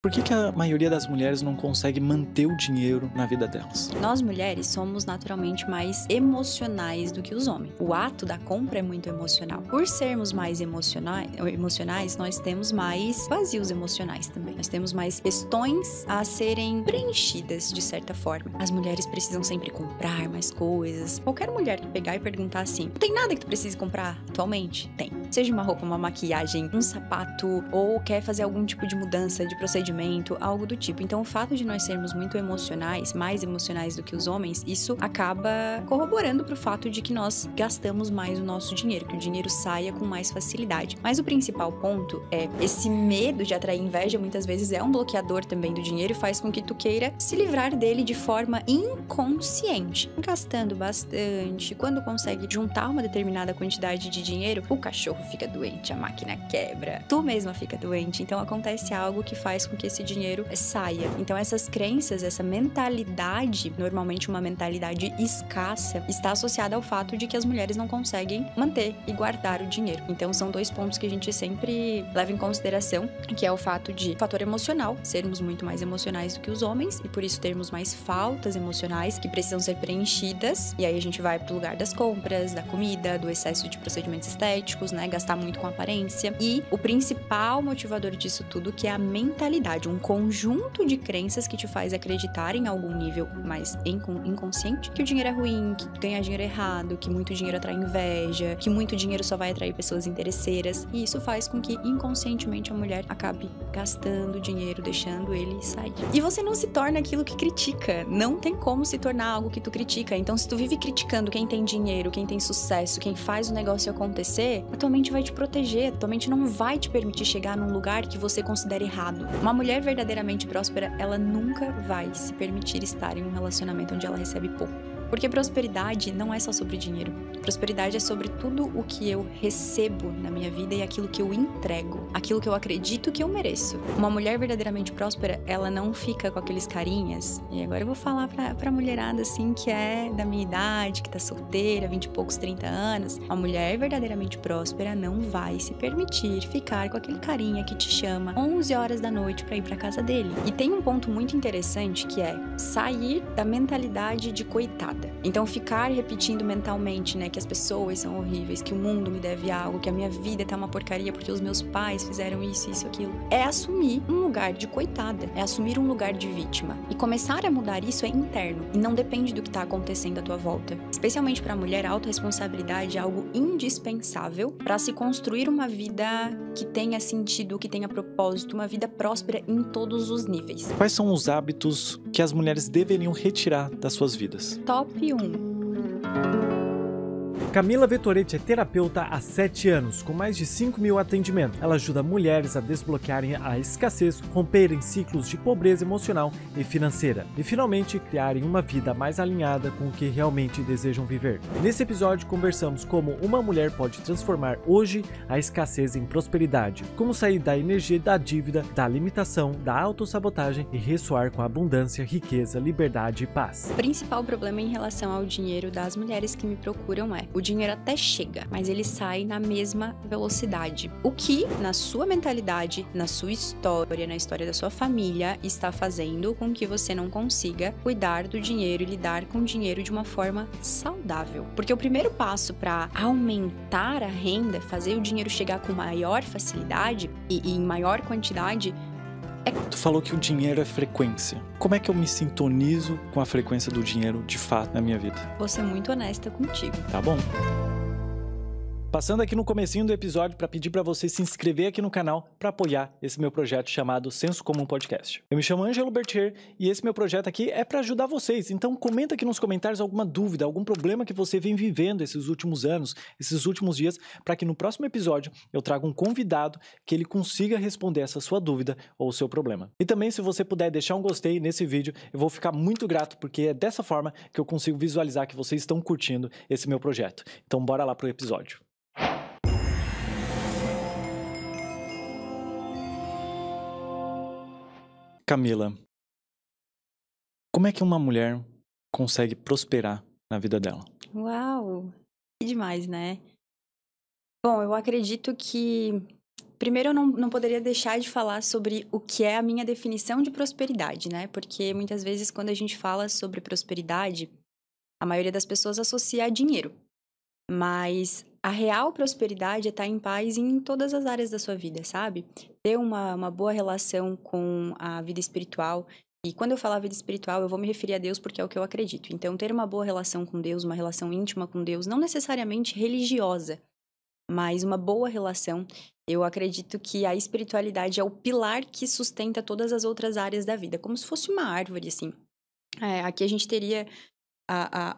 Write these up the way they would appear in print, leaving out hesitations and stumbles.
Por que a maioria das mulheres não consegue manter o dinheiro na vida delas? Nós mulheres somos naturalmente mais emocionais do que os homens. O ato da compra é muito emocional. Por sermos mais emocionais, nós temos mais vazios emocionais também. Nós temos mais questões a serem preenchidas de certa forma. As mulheres precisam sempre comprar mais coisas. Qualquer mulher que pegar e perguntar assim: não tem nada que tu precise comprar atualmente? Tem. Seja uma roupa, uma maquiagem, um sapato, ou quer fazer algum tipo de mudança de procedimento, algo do tipo. Então, o fato de nós sermos muito emocionais, mais emocionais do que os homens, isso acaba corroborando pro fato de que nós gastamos mais o nosso dinheiro, que o dinheiro saia com mais facilidade. Mas o principal ponto é esse medo de atrair inveja, muitas vezes é um bloqueador também do dinheiro e faz com que tu queira se livrar dele de forma inconsciente, gastando bastante. Quando consegue juntar uma determinada quantidade de dinheiro, o cachorro fica doente, a máquina quebra, tu mesma fica doente. Então acontece algo que faz com que esse dinheiro saia. Então essas crenças, essa mentalidade, normalmente uma mentalidade escassa, está associada ao fato de que as mulheres não conseguem manter e guardar o dinheiro. Então são dois pontos que a gente sempre leva em consideração, que é o fato de fator emocional, sermos muito mais emocionais do que os homens e por isso termos mais faltas emocionais que precisam ser preenchidas. E aí a gente vai pro lugar das compras, da comida, do excesso de procedimentos estéticos, né? Gastar muito com aparência. E o principal motivador disso tudo, que é a mentalidade, um conjunto de crenças que te faz acreditar em algum nível mais inconsciente que o dinheiro é ruim, que ganhar dinheiro é errado, que muito dinheiro atrai inveja, que muito dinheiro só vai atrair pessoas interesseiras. E isso faz com que inconscientemente a mulher acabe gastando dinheiro, deixando ele sair. E você não se torna aquilo que critica. Não tem como se tornar algo que tu critica. Então, se tu vive criticando quem tem dinheiro, quem tem sucesso, quem faz o negócio acontecer, a tua mente vai te proteger, a tua mente não vai te permitir chegar num lugar que você considera errado. Uma mulher verdadeiramente próspera, ela nunca vai se permitir estar em um relacionamento onde ela recebe pouco. Porque prosperidade não é só sobre dinheiro. Prosperidade é sobre tudo o que eu recebo na minha vida e aquilo que eu entrego, aquilo que eu acredito que eu mereço. Uma mulher verdadeiramente próspera, ela não fica com aqueles carinhas. E agora eu vou falar pra mulherada assim que é da minha idade, que tá solteira, 20 e poucos, 30 anos. Uma mulher verdadeiramente próspera não vai se permitir ficar com aquele carinha que te chama 11 horas da noite pra ir pra casa dele. E tem um ponto muito interessante que é sair da mentalidade de coitada. Então ficar repetindo mentalmente, né, que as pessoas são horríveis, que o mundo me deve algo, que a minha vida tá uma porcaria porque os meus pais fizeram isso, aquilo, é assumir um lugar de coitada, é assumir um lugar de vítima. E começar a mudar isso é interno e não depende do que tá acontecendo à tua volta. Especialmente pra mulher, a autorresponsabilidade é algo indispensável para se construir uma vida que tenha sentido, que tenha propósito, uma vida próspera em todos os níveis. Quais são os hábitos que as mulheres deveriam retirar das suas vidas? Top 1. Camila Vettoretti é terapeuta há 7 anos, com mais de 5.000 atendimentos. Ela ajuda mulheres a desbloquearem a escassez, romperem ciclos de pobreza emocional e financeira e finalmente criarem uma vida mais alinhada com o que realmente desejam viver. Nesse episódio conversamos como uma mulher pode transformar hoje a escassez em prosperidade, como sair da energia da dívida, da limitação, da autossabotagem e ressoar com abundância, riqueza, liberdade e paz. O principal problema em relação ao dinheiro das mulheres que me procuram é: o dinheiro até chega, mas ele sai na mesma velocidade. O que, na sua mentalidade, na sua história, na história da sua família, está fazendo com que você não consiga cuidar do dinheiro e lidar com o dinheiro de uma forma saudável. Porque o primeiro passo para aumentar a renda, fazer o dinheiro chegar com maior facilidade e em maior quantidade, Tu falou que o dinheiro é frequência. Como é que eu me sintonizo com a frequência do dinheiro de fato na minha vida? vou ser muito honesta contigo. Tá bom? Passando aqui no comecinho do episódio para pedir para você se inscrever aqui no canal para apoiar esse meu projeto chamado Senso Comum Podcast. Eu me chamo Ângelo Bertier e esse meu projeto aqui é para ajudar vocês. Então comenta aqui nos comentários alguma dúvida, algum problema que você vem vivendo esses últimos anos, esses últimos dias, para que no próximo episódio eu traga um convidado que ele consiga responder essa sua dúvida ou o seu problema. E também, se você puder deixar um gostei nesse vídeo, eu vou ficar muito grato, porque é dessa forma que eu consigo visualizar que vocês estão curtindo esse meu projeto. Então bora lá pro episódio. Camila, como é que uma mulher consegue prosperar na vida dela? Uau! Que demais, né? Bom, eu acredito que primeiro eu não poderia deixar de falar sobre o que é a minha definição de prosperidade, né? Porque muitas vezes quando a gente fala sobre prosperidade, a maioria das pessoas associa a dinheiro. Mas a real prosperidade é estar em paz em todas as áreas da sua vida, sabe? Ter uma boa relação com a vida espiritual. E quando eu falar vida espiritual, eu vou me referir a Deus porque é o que eu acredito. Então, ter uma boa relação com Deus, uma relação íntima com Deus, não necessariamente religiosa, mas uma boa relação. Eu acredito que a espiritualidade é o pilar que sustenta todas as outras áreas da vida, como se fosse uma árvore, assim. Aqui a gente teria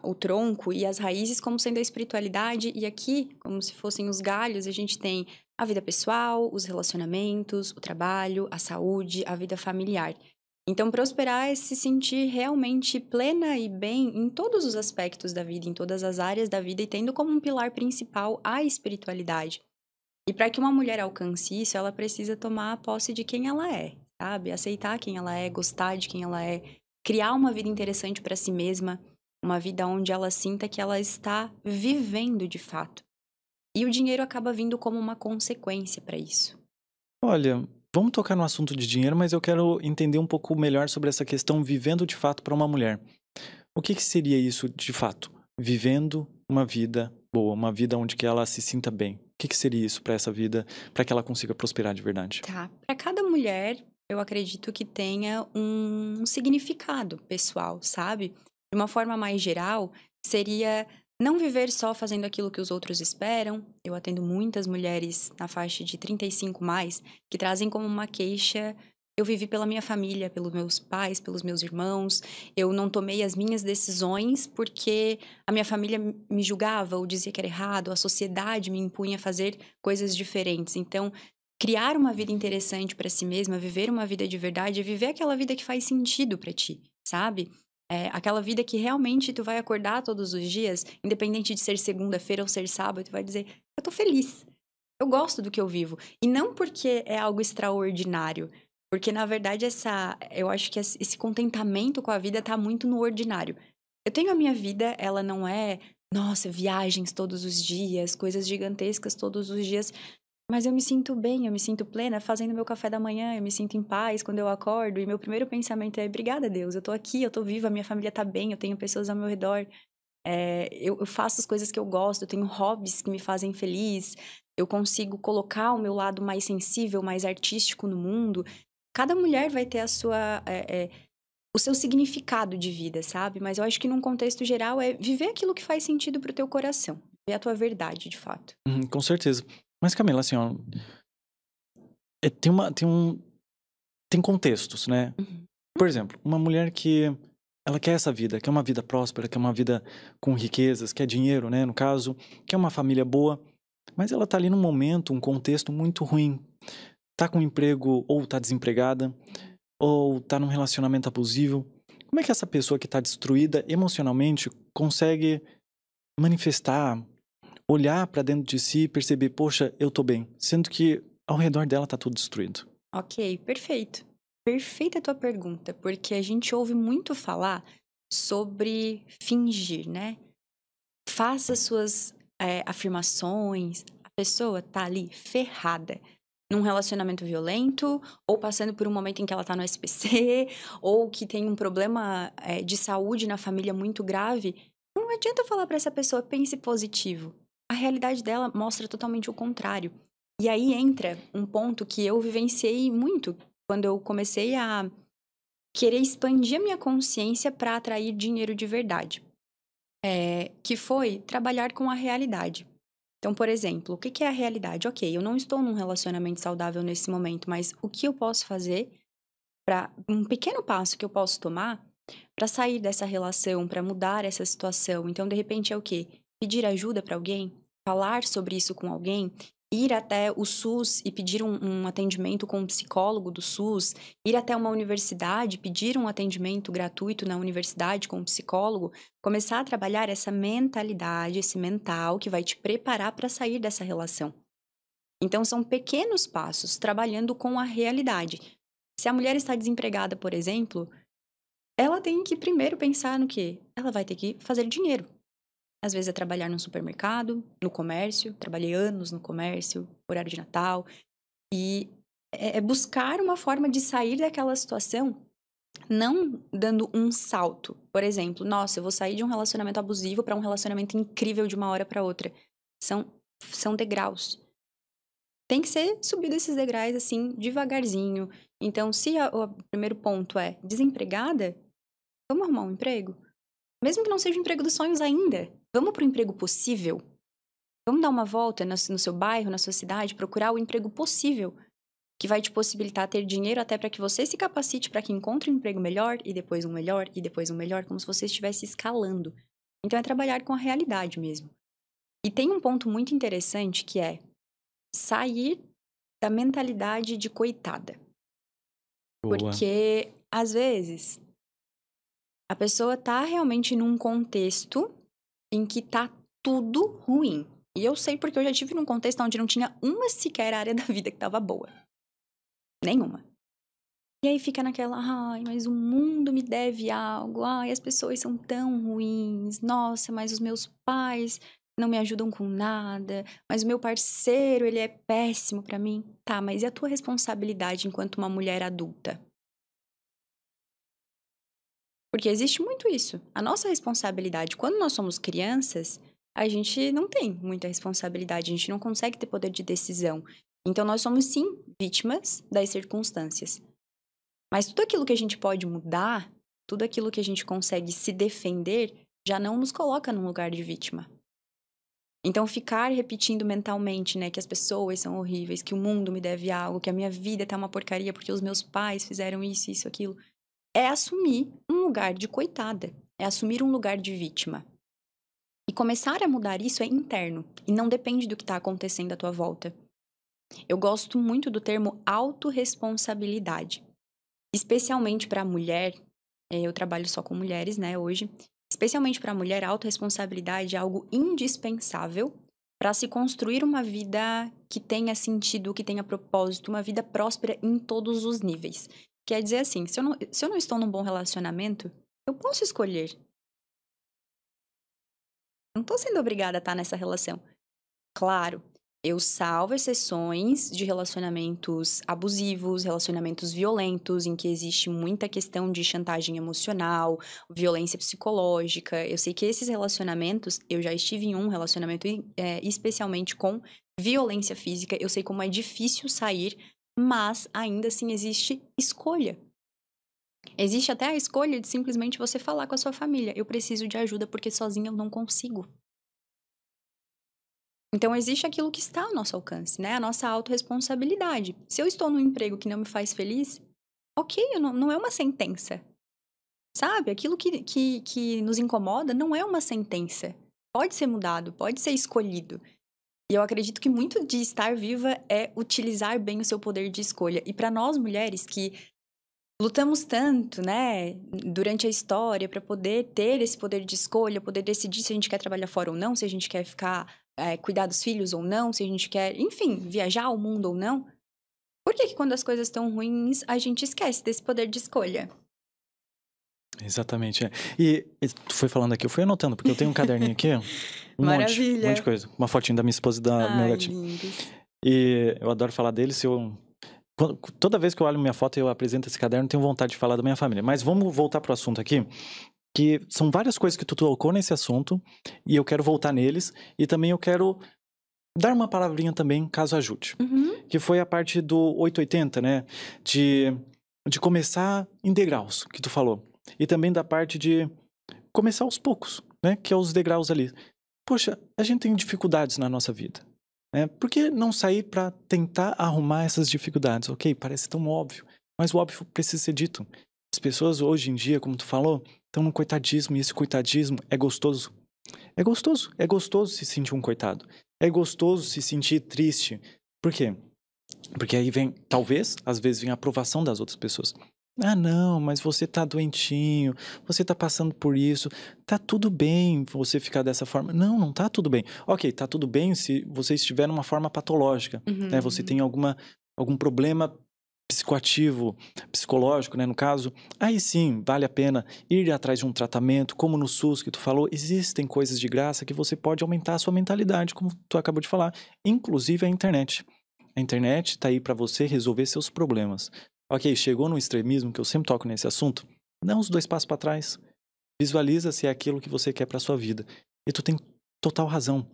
o tronco e as raízes como sendo a espiritualidade, e aqui, como se fossem os galhos, a gente tem a vida pessoal, os relacionamentos, o trabalho, a saúde, a vida familiar. Então, prosperar é se sentir realmente plena e bem em todos os aspectos da vida, em todas as áreas da vida, e tendo como um pilar principal a espiritualidade. E para que uma mulher alcance isso, ela precisa tomar posse de quem ela é, sabe? Aceitar quem ela é, gostar de quem ela é, criar uma vida interessante para si mesma, uma vida onde ela sinta que ela está vivendo de fato. E o dinheiro acaba vindo como uma consequência para isso. Olha, vamos tocar no assunto de dinheiro, mas eu quero entender um pouco melhor sobre essa questão vivendo de fato para uma mulher. O que seria isso de fato? Vivendo uma vida boa, uma vida onde que ela se sinta bem. O que seria isso para essa vida, para que ela consiga prosperar de verdade? Tá. Para cada mulher, eu acredito que tenha um significado pessoal, sabe? De uma forma mais geral, seria não viver só fazendo aquilo que os outros esperam. Eu atendo muitas mulheres na faixa de 35 mais que trazem como uma queixa: eu vivi pela minha família, pelos meus pais, pelos meus irmãos. Eu não tomei as minhas decisões porque a minha família me julgava ou dizia que era errado, a sociedade me impunha a fazer coisas diferentes. Então, criar uma vida interessante para si mesma, viver uma vida de verdade, é viver aquela vida que faz sentido para ti, sabe? Aquela vida que realmente tu vai acordar todos os dias, independente de ser segunda-feira ou ser sábado, tu vai dizer: eu tô feliz, eu gosto do que eu vivo. E não porque é algo extraordinário, porque na verdade eu acho que esse contentamento com a vida tá muito no ordinário. Eu tenho a minha vida, ela não é, nossa, viagens todos os dias, coisas gigantescas todos os dias, mas eu me sinto bem, eu me sinto plena fazendo meu café da manhã, eu me sinto em paz quando eu acordo, e meu primeiro pensamento é: obrigada, Deus, eu tô aqui, eu tô viva, a minha família tá bem, eu tenho pessoas ao meu redor, eu faço as coisas que eu gosto, eu tenho hobbies que me fazem feliz, eu consigo colocar o meu lado mais sensível, mais artístico no mundo. Cada mulher vai ter o seu significado de vida, sabe? Mas eu acho que num contexto geral é viver aquilo que faz sentido pro teu coração, ver a tua verdade, de fato. Com certeza. Mas Camila, assim, ó, tem contextos, né? Uhum. Por exemplo, uma mulher que ela quer essa vida, quer uma vida próspera, quer uma vida com riquezas, quer dinheiro, né, no caso, quer uma família boa, mas ela tá ali num momento, um contexto muito ruim. Tá com um emprego ou tá desempregada, ou tá num relacionamento abusivo. Como é que essa pessoa que tá destruída emocionalmente consegue manifestar, olhar pra dentro de si e perceber: poxa, eu tô bem, sendo que ao redor dela tá tudo destruído? Ok, perfeito. Perfeita a tua pergunta, porque a gente ouve muito falar sobre fingir, né? Faça suas afirmações. A pessoa tá ali ferrada, num relacionamento violento, ou passando por um momento em que ela tá no SPC, ou que tem um problema de saúde na família muito grave. Não adianta falar pra essa pessoa: pense positivo. A realidade dela mostra totalmente o contrário. E aí entra um ponto que eu vivenciei muito quando eu comecei a querer expandir a minha consciência para atrair dinheiro de verdade. Que foi trabalhar com a realidade. Então, por exemplo, o que é a realidade? Ok, eu não estou num relacionamento saudável nesse momento, mas o que eu posso fazer para um pequeno passo que eu posso tomar para sair dessa relação, para mudar essa situação? Então, de repente, é o quê? Pedir ajuda para alguém, falar sobre isso com alguém, ir até o SUS e pedir um atendimento com um psicólogo do SUS, ir até uma universidade, pedir um atendimento gratuito na universidade com um psicólogo, começar a trabalhar essa mentalidade, esse mental que vai te preparar para sair dessa relação. Então, são pequenos passos, trabalhando com a realidade. Se a mulher está desempregada, por exemplo, ela tem que primeiro pensar no quê? Ela vai ter que fazer dinheiro. Às vezes é trabalhar num supermercado, no comércio. Trabalhei anos no comércio, horário de Natal. E é buscar uma forma de sair daquela situação, não dando um salto. Por exemplo, nossa, eu vou sair de um relacionamento abusivo para um relacionamento incrível de uma hora para outra. São degraus. Tem que ser subido esses degraus, assim, devagarzinho. Então, se o primeiro ponto é desempregada, vamos arrumar um emprego? Mesmo que não seja o emprego dos sonhos ainda, vamos para o emprego possível? Vamos dar uma volta no seu bairro, na sua cidade, procurar o emprego possível, que vai te possibilitar ter dinheiro até para que você se capacite para que encontre um emprego melhor, e depois um melhor, e depois um melhor, como se você estivesse escalando. Então, é trabalhar com a realidade mesmo. E tem um ponto muito interessante que é sair da mentalidade de coitada. Boa. Porque, às vezes, a pessoa tá realmente num contexto em que tá tudo ruim. E eu sei porque eu já tive num contexto onde não tinha uma sequer área da vida que tava boa. Nenhuma. E aí fica naquela, ai, mas o mundo me deve algo. Ai, as pessoas são tão ruins. Nossa, mas os meus pais não me ajudam com nada. Mas o meu parceiro, ele é péssimo pra mim. Tá, mas e a tua responsabilidade enquanto uma mulher adulta? Porque existe muito isso. A nossa responsabilidade, quando nós somos crianças, a gente não tem muita responsabilidade, a gente não consegue ter poder de decisão. Então, nós somos, sim, vítimas das circunstâncias. Mas tudo aquilo que a gente pode mudar, tudo aquilo que a gente consegue se defender, já não nos coloca num lugar de vítima. Então, ficar repetindo mentalmente, né, que as pessoas são horríveis, que o mundo me deve algo, que a minha vida tá uma porcaria porque os meus pais fizeram isso, aquilo, é assumir um lugar de coitada, é assumir um lugar de vítima. E começar a mudar isso é interno, e não depende do que está acontecendo à tua volta. Eu gosto muito do termo autorresponsabilidade. Especialmente para a mulher, eu trabalho só com mulheres, né, hoje. Especialmente para a mulher, a autorresponsabilidade é algo indispensável para se construir uma vida que tenha sentido, que tenha propósito, uma vida próspera em todos os níveis. Quer dizer assim, se eu não estou num bom relacionamento, eu posso escolher. Não estou sendo obrigada a estar nessa relação. Claro, eu salvo exceções de relacionamentos abusivos, relacionamentos violentos, em que existe muita questão de chantagem emocional, violência psicológica. Eu sei que esses relacionamentos, eu já estive em um relacionamento especialmente com violência física. Eu sei como é difícil sair, mas ainda assim existe escolha. Existe até a escolha de simplesmente você falar com a sua família. Eu preciso de ajuda porque sozinha eu não consigo. Então, existe aquilo que está ao nosso alcance, né? A nossa autorresponsabilidade. Se eu estou num emprego que não me faz feliz, ok, não é uma sentença. Sabe? Aquilo que nos incomoda não é uma sentença. Pode ser mudado, pode ser escolhido. E eu acredito que muito de estar viva é utilizar bem o seu poder de escolha. E para nós mulheres que lutamos tanto, né, durante a história para poder ter esse poder de escolha, poder decidir se a gente quer trabalhar fora ou não, se a gente quer ficar cuidar dos filhos ou não, se a gente quer, enfim, viajar ao mundo ou não. Por que quando as coisas estão ruins, a gente esquece desse poder de escolha? Exatamente. E tu foi falando aqui, eu fui anotando, porque eu tenho um caderninho aqui, Maravilha. Um monte de coisa. Uma fotinho da minha esposa e da meu gatinho. Lindos. E eu adoro falar deles, toda vez que eu olho minha foto e eu apresento esse caderno, eu tenho vontade de falar da minha família. Mas vamos voltar pro assunto aqui, que são várias coisas que tu tocou nesse assunto, e eu quero voltar neles, e também eu quero dar uma palavrinha também, caso ajude. Uhum. Que foi a parte do 880, né? De começar em degraus, que tu falou. E também da parte de começar aos poucos, né? Que é os degraus ali. Poxa, a gente tem dificuldades na nossa vida, né? Por que não sair para tentar arrumar essas dificuldades? Ok, parece tão óbvio, mas o óbvio precisa ser dito. As pessoas hoje em dia, como tu falou, estão no coitadismo, e esse coitadismo é gostoso. É gostoso se sentir um coitado. É gostoso se sentir triste. Por quê? Porque aí vem, talvez, às vezes vem a aprovação das outras pessoas. Ah, não, mas você tá doentinho, você tá passando por isso, tá tudo bem você ficar dessa forma. Não, não tá tudo bem. Ok, tá tudo bem se você estiver numa forma patológica, né? Você tem algum problema psicoativo, psicológico, né, no caso, aí sim, vale a pena ir atrás de um tratamento, como no SUS que tu falou, existem coisas de graça que você pode aumentar a sua mentalidade, como tu acabou de falar, inclusive a internet. A internet tá aí para você resolver seus problemas. Ok, chegou no extremismo, que eu sempre toco nesse assunto, dá uns 2 passos para trás. Visualiza se é aquilo que você quer para sua vida. E tu tem total razão.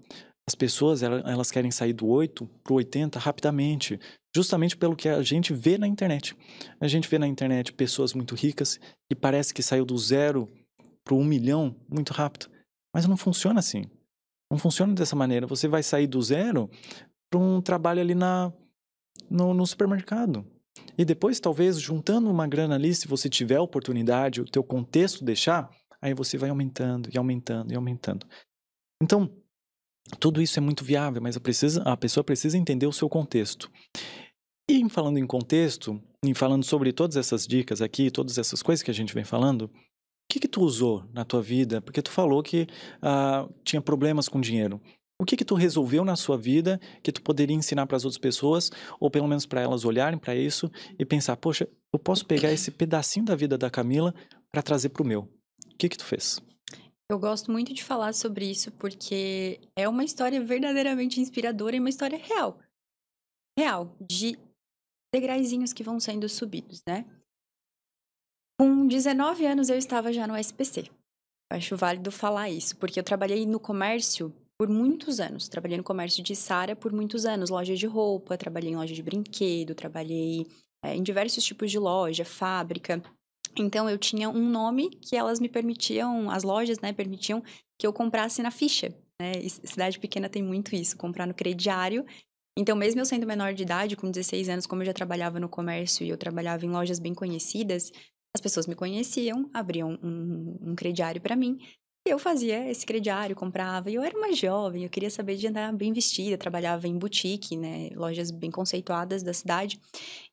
As pessoas, elas querem sair do 8 pro 80 rapidamente, justamente pelo que a gente vê na internet. A gente vê na internet pessoas muito ricas e parece que saiu do 0 pro 1 milhão muito rápido. Mas não funciona assim. Não funciona dessa maneira. Você vai sair do 0 para um trabalho ali no supermercado. E depois, talvez, juntando uma grana ali, se você tiver a oportunidade, o teu contexto deixar, aí você vai aumentando e aumentando e aumentando. Então, tudo isso é muito viável, mas a pessoa precisa entender o seu contexto. E falando em contexto, e falando sobre todas essas dicas aqui, todas essas coisas que a gente vem falando, o que tu usou na tua vida? Porque tu falou que tinha problemas com dinheiro. O que tu resolveu na sua vida que tu poderia ensinar para as outras pessoas, ou pelo menos para elas olharem para isso e pensar, poxa, eu posso pegar esse pedacinho da vida da Camila para trazer para o meu. O que tu fez? Eu gosto muito de falar sobre isso porque é uma história verdadeiramente inspiradora e uma história real. Real, de degraizinhos que vão sendo subidos, né? Com 19 anos eu estava já no SPC. Eu acho válido falar isso, porque eu trabalhei no comércio por muitos anos. Trabalhei no comércio de Sara por muitos anos, loja de roupa, trabalhei em loja de brinquedo, trabalhei em diversos tipos de loja, fábrica. Então, eu tinha um nome que elas me permitiam, as lojas, né, permitiam que eu comprasse na ficha, né? E cidade pequena tem muito isso, comprar no crediário. Então, mesmo eu sendo menor de idade, com 16 anos, como eu já trabalhava no comércio e eu trabalhava em lojas bem conhecidas, as pessoas me conheciam, abriam um crediário para mim. E eu fazia esse crediário, comprava. E eu era uma jovem, eu queria saber de andar bem vestida. Trabalhava em boutique, né? Lojas bem conceituadas da cidade.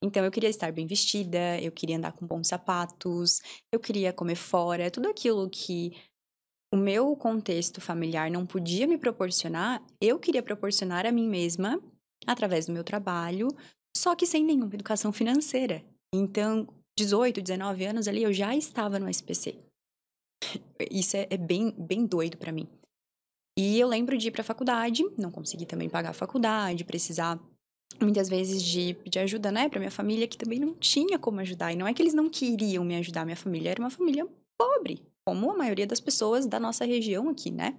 Então, eu queria estar bem vestida, eu queria andar com bons sapatos, eu queria comer fora. Tudo aquilo que o meu contexto familiar não podia me proporcionar, eu queria proporcionar a mim mesma, através do meu trabalho, só que sem nenhuma educação financeira. Então, 18, 19 anos ali, eu já estava no SPC. Isso é bem, bem doido pra mim. E eu lembro de ir pra faculdade, não consegui também pagar a faculdade, precisar muitas vezes de pedir ajuda, né, pra minha família, que também não tinha como ajudar. E não é que eles não queriam me ajudar, minha família era uma família pobre, como a maioria das pessoas da nossa região aqui, né?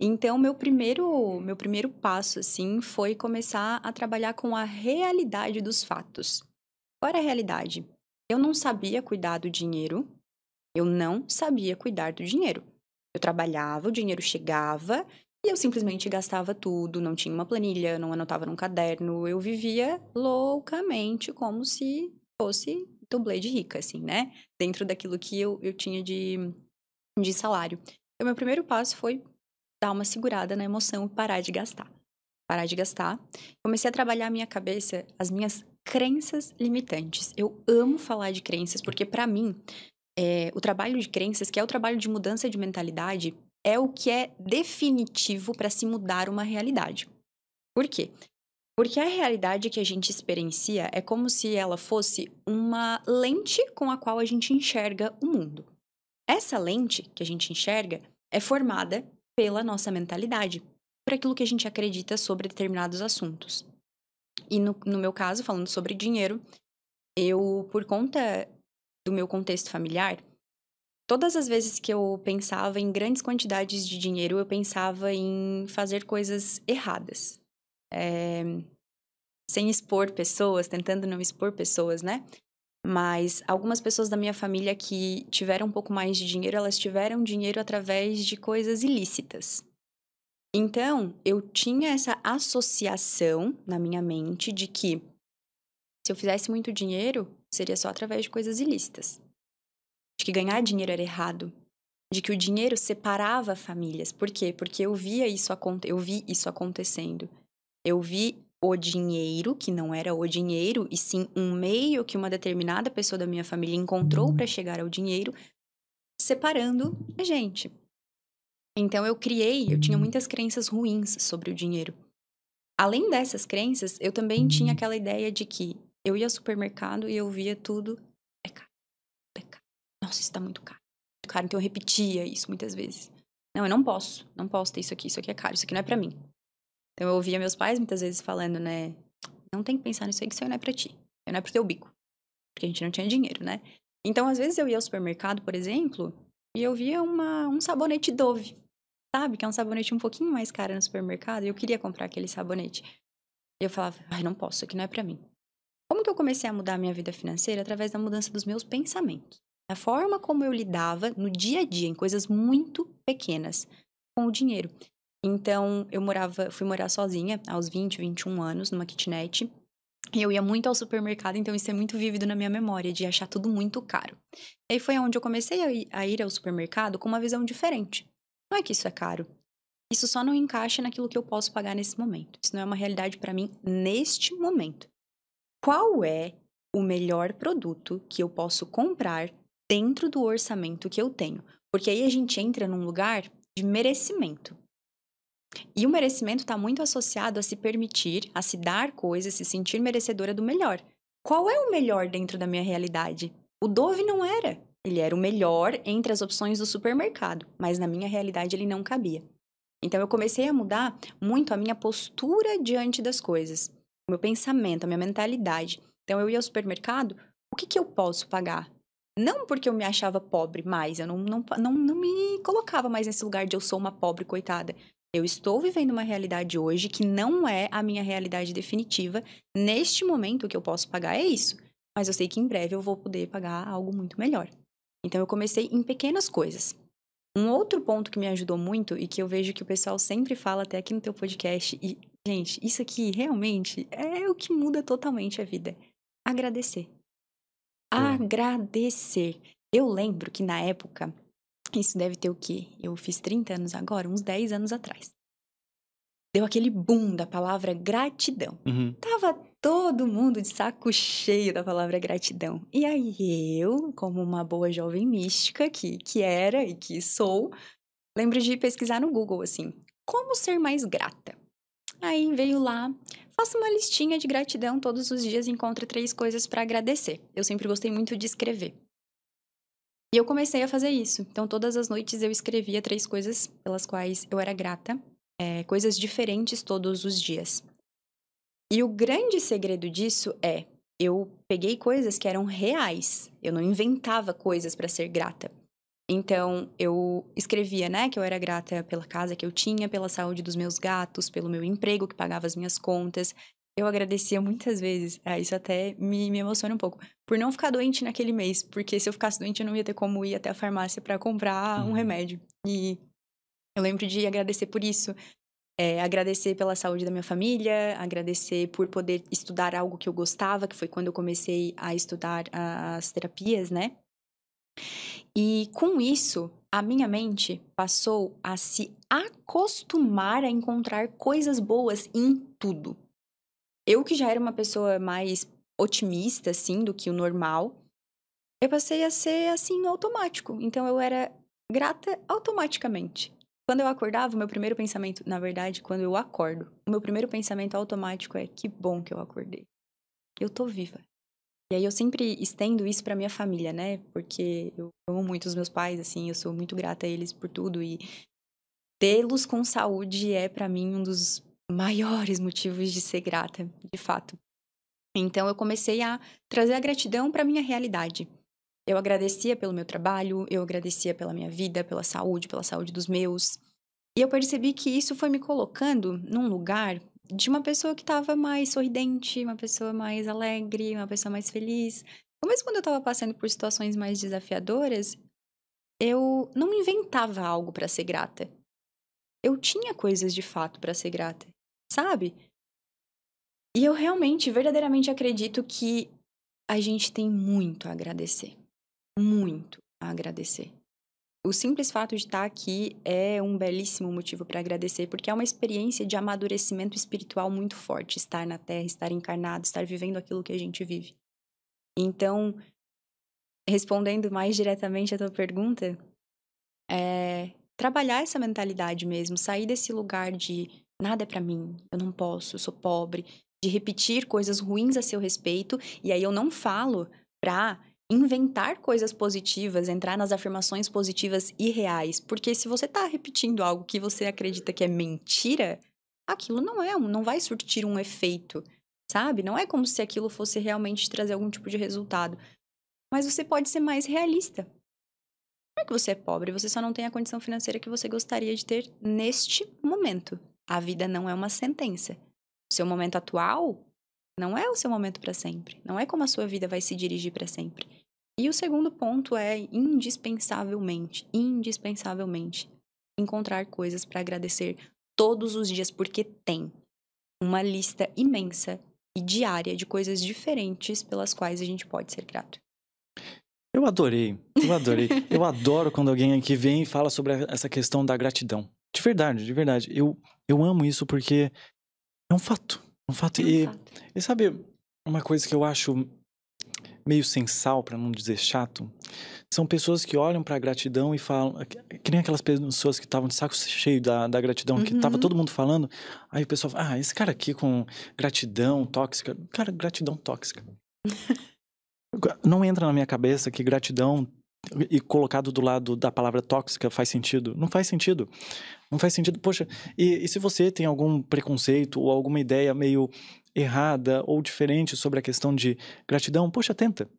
Então, meu primeiro passo, assim, foi começar a trabalhar com a realidade dos fatos. Qual era a realidade? Eu não sabia cuidar do dinheiro. Eu não sabia cuidar do dinheiro. Eu trabalhava, o dinheiro chegava e eu simplesmente gastava tudo. Não tinha uma planilha, não anotava num caderno. Eu vivia loucamente como se fosse dublê de rica, assim, né? Dentro daquilo que eu tinha de salário. Então, meu primeiro passo foi dar uma segurada na emoção e parar de gastar. Parar de gastar. Comecei a trabalhar a minha cabeça, as minhas crenças limitantes. Eu amo falar de crenças, porque pra mim, o trabalho de crenças, que é o trabalho de mudança de mentalidade, é o que é definitivo para se mudar uma realidade. Por quê? Porque a realidade que a gente experiencia é como se ela fosse uma lente com a qual a gente enxerga o mundo. Essa lente que a gente enxerga é formada pela nossa mentalidade, por aquilo que a gente acredita sobre determinados assuntos. E no meu caso, falando sobre dinheiro, eu, por conta do meu contexto familiar, todas as vezes que eu pensava em grandes quantidades de dinheiro, eu pensava em fazer coisas erradas. Sem expor pessoas, tentando não expor pessoas, né? Mas algumas pessoas da minha família que tiveram um pouco mais de dinheiro, elas tiveram dinheiro através de coisas ilícitas. Então, eu tinha essa associação na minha mente de que se eu fizesse muito dinheiro, seria só através de coisas ilícitas. De que ganhar dinheiro era errado. De que o dinheiro separava famílias. Por quê? Porque eu vi isso acontecendo. Eu vi o dinheiro, que não era o dinheiro, e sim um meio que uma determinada pessoa da minha família encontrou para chegar ao dinheiro, separando a gente. Então, eu tinha muitas crenças ruins sobre o dinheiro. Além dessas crenças, eu também tinha aquela ideia de que eu ia ao supermercado e eu via tudo, é caro, é caro. Nossa, isso tá muito caro. Muito caro. Então, eu repetia isso muitas vezes. Não, eu não posso ter isso aqui é caro, isso aqui não é pra mim. Então, eu ouvia meus pais muitas vezes falando, né, Não tem que pensar nisso aí, que isso aí não é pra ti. Isso aí não é pro teu bico. Porque a gente não tinha dinheiro, né? Então, às vezes eu ia ao supermercado, por exemplo, e eu via um sabonete Dove, sabe? Que é um sabonete um pouquinho mais caro no supermercado, e eu queria comprar aquele sabonete. E eu falava, ai, não posso, isso aqui não é pra mim. Como que eu comecei a mudar a minha vida financeira? Através da mudança dos meus pensamentos. A forma como eu lidava no dia a dia, em coisas muito pequenas, com o dinheiro. Então, fui morar sozinha, aos 20, 21 anos, numa kitnet. E eu ia muito ao supermercado, então isso é muito vívido na minha memória, de achar tudo muito caro. E aí foi onde eu comecei a ir ao supermercado com uma visão diferente. Não é que isso é caro. Isso só não encaixa naquilo que eu posso pagar nesse momento. Isso não é uma realidade para mim neste momento. Qual é o melhor produto que eu posso comprar dentro do orçamento que eu tenho? Porque aí a gente entra num lugar de merecimento. E o merecimento está muito associado a se permitir, a se dar coisas, se sentir merecedora do melhor. Qual é o melhor dentro da minha realidade? O Dove não era. Ele era o melhor entre as opções do supermercado, mas na minha realidade ele não cabia. Então eu comecei a mudar muito a minha postura diante das coisas, o meu pensamento, a minha mentalidade. Então eu ia ao supermercado, o que eu posso pagar? Não porque eu me achava pobre mais, eu não me colocava mais nesse lugar de eu sou uma pobre coitada. Eu estou vivendo uma realidade hoje que não é a minha realidade definitiva. Neste momento, o que eu posso pagar é isso. Mas eu sei que em breve eu vou poder pagar algo muito melhor. Então, eu comecei em pequenas coisas. Um outro ponto que me ajudou muito e que eu vejo que o pessoal sempre fala até aqui no teu podcast. E, gente, isso aqui realmente é o que muda totalmente a vida. Agradecer. Agradecer. Eu lembro que na época... Isso deve ter o quê? Eu fiz 30 anos agora, uns 10 anos atrás. Deu aquele boom da palavra gratidão. Tava todo mundo de saco cheio da palavra gratidão. E aí eu, como uma boa jovem mística que era e que sou, lembro de pesquisar no Google, assim, como ser mais grata? Aí veio lá, faça uma listinha de gratidão todos os dias e encontre 3 coisas para agradecer. Eu sempre gostei muito de escrever. E eu comecei a fazer isso. Então, todas as noites eu escrevia 3 coisas pelas quais eu era grata. Coisas diferentes todos os dias. E o grande segredo disso é, eu peguei coisas que eram reais. Eu não inventava coisas para ser grata. Então, eu escrevia, né, que eu era grata pela casa que eu tinha, pela saúde dos meus gatos, pelo meu emprego que pagava as minhas contas. Eu agradecia muitas vezes, isso até me emociona um pouco, por não ficar doente naquele mês, porque se eu ficasse doente eu não ia ter como ir até a farmácia para comprar um remédio. E eu lembro de agradecer por isso, agradecer pela saúde da minha família, agradecer por poder estudar algo que eu gostava, que foi quando eu comecei a estudar as terapias, né? E com isso, a minha mente passou a se acostumar a encontrar coisas boas em tudo. Eu que já era uma pessoa mais otimista, assim, do que o normal, eu passei a ser, assim, no automático. Então, eu era grata automaticamente. Quando eu acordava, o meu primeiro pensamento, na verdade, quando eu acordo, o meu primeiro pensamento automático é, que bom que eu acordei. Eu tô viva. E aí, eu sempre estendo isso pra minha família, né? Porque eu amo muito os meus pais, assim, eu sou muito grata a eles por tudo. E tê-los com saúde é, pra mim, um dos maiores motivos de ser grata, de fato. Então, eu comecei a trazer a gratidão para minha realidade. Eu agradecia pelo meu trabalho, eu agradecia pela minha vida, pela saúde dos meus. E eu percebi que isso foi me colocando num lugar de uma pessoa que estava mais sorridente, uma pessoa mais alegre, uma pessoa mais feliz. Mesmo quando eu estava passando por situações mais desafiadoras, eu não inventava algo para ser grata. Eu tinha coisas de fato para ser grata, sabe? E eu realmente, verdadeiramente acredito que a gente tem muito a agradecer. Muito a agradecer. O simples fato de estar aqui é um belíssimo motivo para agradecer, porque é uma experiência de amadurecimento espiritual muito forte. Estar na Terra, estar encarnado, estar vivendo aquilo que a gente vive. Então, respondendo mais diretamente a tua pergunta, trabalhar essa mentalidade mesmo, sair desse lugar de nada é pra mim, eu não posso, eu sou pobre, de repetir coisas ruins a seu respeito, e aí eu não falo pra inventar coisas positivas, entrar nas afirmações positivas e reais, porque se você tá repetindo algo que você acredita que é mentira, aquilo não vai surtir um efeito, sabe? Não é como se aquilo fosse realmente trazer algum tipo de resultado. Mas você pode ser mais realista. Não é que você é pobre, você só não tem a condição financeira que você gostaria de ter neste momento. A vida não é uma sentença. O seu momento atual não é o seu momento para sempre. Não é como a sua vida vai se dirigir para sempre. E o segundo ponto é indispensavelmente, encontrar coisas para agradecer todos os dias, porque tem uma lista imensa e diária de coisas diferentes pelas quais a gente pode ser grato. Eu adorei. Eu adoro quando alguém aqui vem e fala sobre essa questão da gratidão. De verdade, de verdade. Eu amo isso porque é um fato. É um fato. E sabe, uma coisa que eu acho meio sem sal, pra não dizer chato, são pessoas que olham pra gratidão e falam, que nem aquelas pessoas que estavam de saco cheio da gratidão, que tava todo mundo falando, aí o pessoal fala, esse cara aqui com gratidão tóxica, cara, gratidão tóxica. Não entra na minha cabeça que gratidão e colocado do lado da palavra tóxica faz sentido. Não faz sentido. Não faz sentido. Poxa, e se você tem algum preconceito ou alguma ideia meio errada ou diferente sobre a questão de gratidão, poxa, tenta.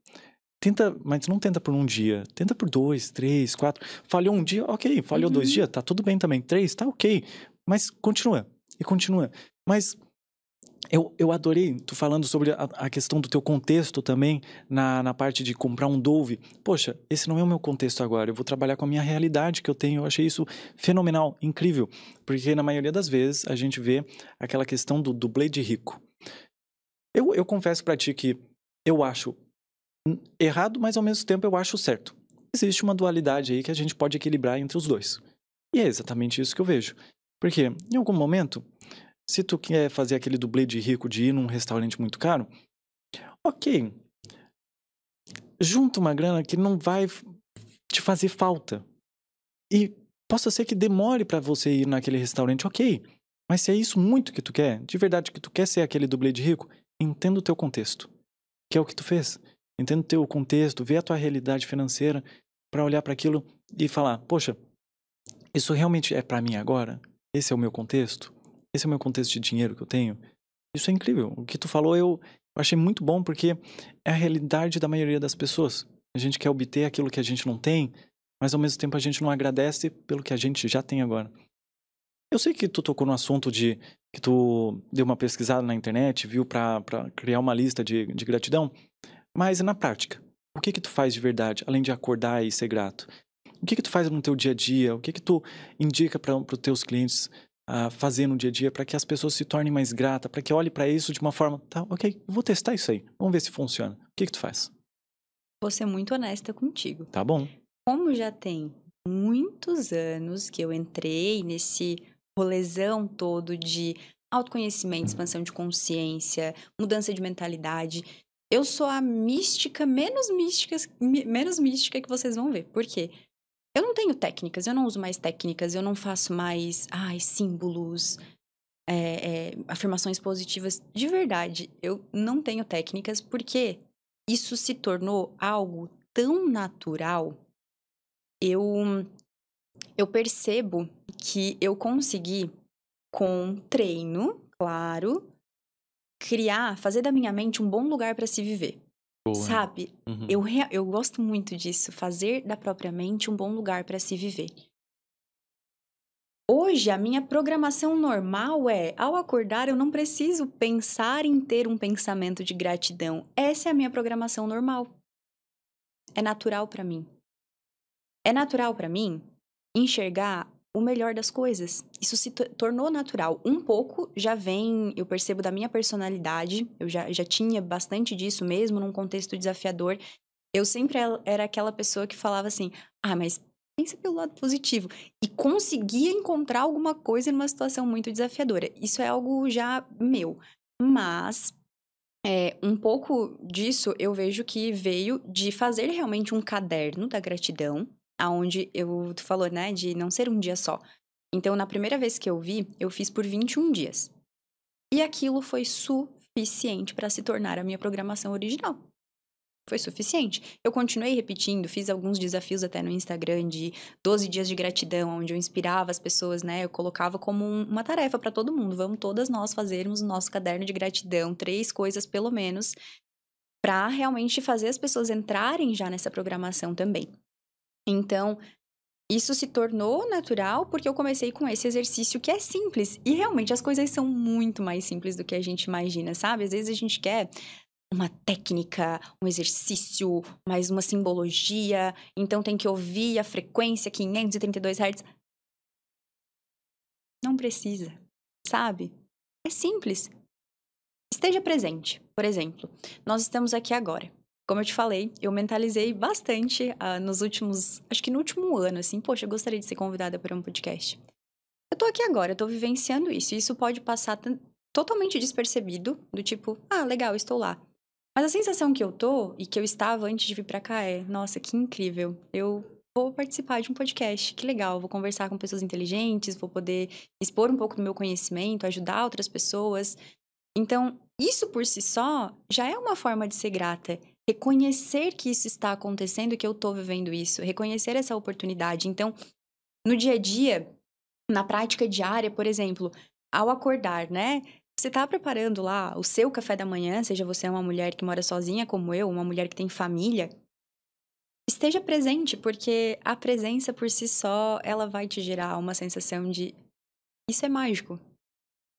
Tenta, mas não tenta por um dia. Tenta por 2, 3, 4. Falhou um dia, ok. Falhou 2 dias, tá tudo bem também. 3, tá ok. Mas continua. E continua. Mas eu adorei tu falando sobre a questão do teu contexto também, na parte de comprar um Dove. Poxa, esse não é o meu contexto agora, eu vou trabalhar com a minha realidade que eu tenho. Eu achei isso fenomenal, incrível, porque na maioria das vezes a gente vê aquela questão do dublê de rico. Eu confesso pra ti que eu acho errado, mas ao mesmo tempo eu acho certo. Existe uma dualidade aí que a gente pode equilibrar entre os dois. E é exatamente isso que eu vejo. Porque em algum momento, se tu quer fazer aquele dublê de rico de ir num restaurante muito caro, ok. Junta uma grana que não vai te fazer falta. E possa ser que demore pra você ir naquele restaurante, ok. Mas se é isso muito que tu quer, de verdade que tu quer ser aquele dublê de rico, entenda o teu contexto. Que é o que tu fez. Entenda o teu contexto, vê a tua realidade financeira pra olhar pra aquilo e falar, poxa, isso realmente é pra mim agora? Esse é o meu contexto? Esse é o meu contexto de dinheiro que eu tenho? Isso é incrível. O que tu falou eu achei muito bom porque é a realidade da maioria das pessoas. A gente quer obter aquilo que a gente não tem, mas ao mesmo tempo a gente não agradece pelo que a gente já tem agora. Eu sei que tu tocou no assunto de que tu deu uma pesquisada na internet, viu pra criar uma lista de gratidão, mas na prática, o que tu faz de verdade, além de acordar e ser grato? O que tu faz no teu dia a dia? O que tu indica para os teus clientes fazer no dia a dia para que as pessoas se tornem mais gratas, para que olhem para isso de uma forma, tá, ok, eu vou testar isso aí, vamos ver se funciona. O que tu faz? Vou ser muito honesta contigo. Tá bom. Como já tem muitos anos que eu entrei nesse rolezão todo de autoconhecimento, expansão de consciência, mudança de mentalidade, eu sou a mística, menos mística que vocês vão ver. Por quê? Eu não tenho técnicas, eu não uso mais técnicas, eu não faço mais, símbolos, afirmações positivas. De verdade, eu não tenho técnicas porque isso se tornou algo tão natural. Eu percebo que eu consegui, com treino, claro, fazer da minha mente um bom lugar para se viver. Boa. Sabe? Eu gosto muito disso, fazer da própria mente um bom lugar para se viver. Hoje, a minha programação normal ao acordar, eu não preciso pensar em ter um pensamento de gratidão. Essa é a minha programação normal. É natural para mim. É natural para mim enxergar o melhor das coisas. Isso se tornou natural. Um pouco já vem, eu percebo, da minha personalidade. Eu já tinha bastante disso mesmo, num contexto desafiador. Eu sempre era aquela pessoa que falava assim, mas pensa pelo lado positivo. E conseguia encontrar alguma coisa numa situação muito desafiadora. Isso é algo já meu. Mas um pouco disso eu vejo que veio de fazer realmente um caderno da gratidão, aonde tu falou, né, de não ser um dia só. Então, na primeira vez que eu fiz por 21 dias. E aquilo foi suficiente para se tornar a minha programação original. Foi suficiente. Eu continuei repetindo, fiz alguns desafios até no Instagram de 12 dias de gratidão, onde eu inspirava as pessoas, né? Eu colocava como uma tarefa para todo mundo. Vamos todas nós fazermos o nosso caderno de gratidão, 3 coisas pelo menos, para realmente fazer as pessoas entrarem já nessa programação também. Então, isso se tornou natural porque eu comecei com esse exercício que é simples. E realmente as coisas são muito mais simples do que a gente imagina, sabe? Às vezes a gente quer uma técnica, um exercício, mais uma simbologia, então tem que ouvir a frequência 532 Hz. Não precisa, sabe? É simples. Esteja presente. Por exemplo, nós estamos aqui agora. Como eu te falei, eu mentalizei bastante nos últimos... Acho que no último ano, assim. Poxa, eu gostaria de ser convidada para um podcast. Eu tô aqui agora, eu tô vivenciando isso. E isso pode passar totalmente despercebido, do tipo, legal, estou lá. Mas a sensação que eu tô, e que eu estava antes de vir pra cá é... Nossa, que incrível. Eu vou participar de um podcast. Que legal, vou conversar com pessoas inteligentes, vou poder expor um pouco do meu conhecimento, ajudar outras pessoas. Então, isso por si só já é uma forma de ser grata. Reconhecer que isso está acontecendo e que eu tô vivendo isso. Reconhecer essa oportunidade. Então, no dia a dia, na prática diária, por exemplo, ao acordar, né? Você tá preparando lá o seu café da manhã, seja você uma mulher que mora sozinha como eu, uma mulher que tem família, esteja presente, porque a presença por si só, ela vai te gerar uma sensação de isso é mágico.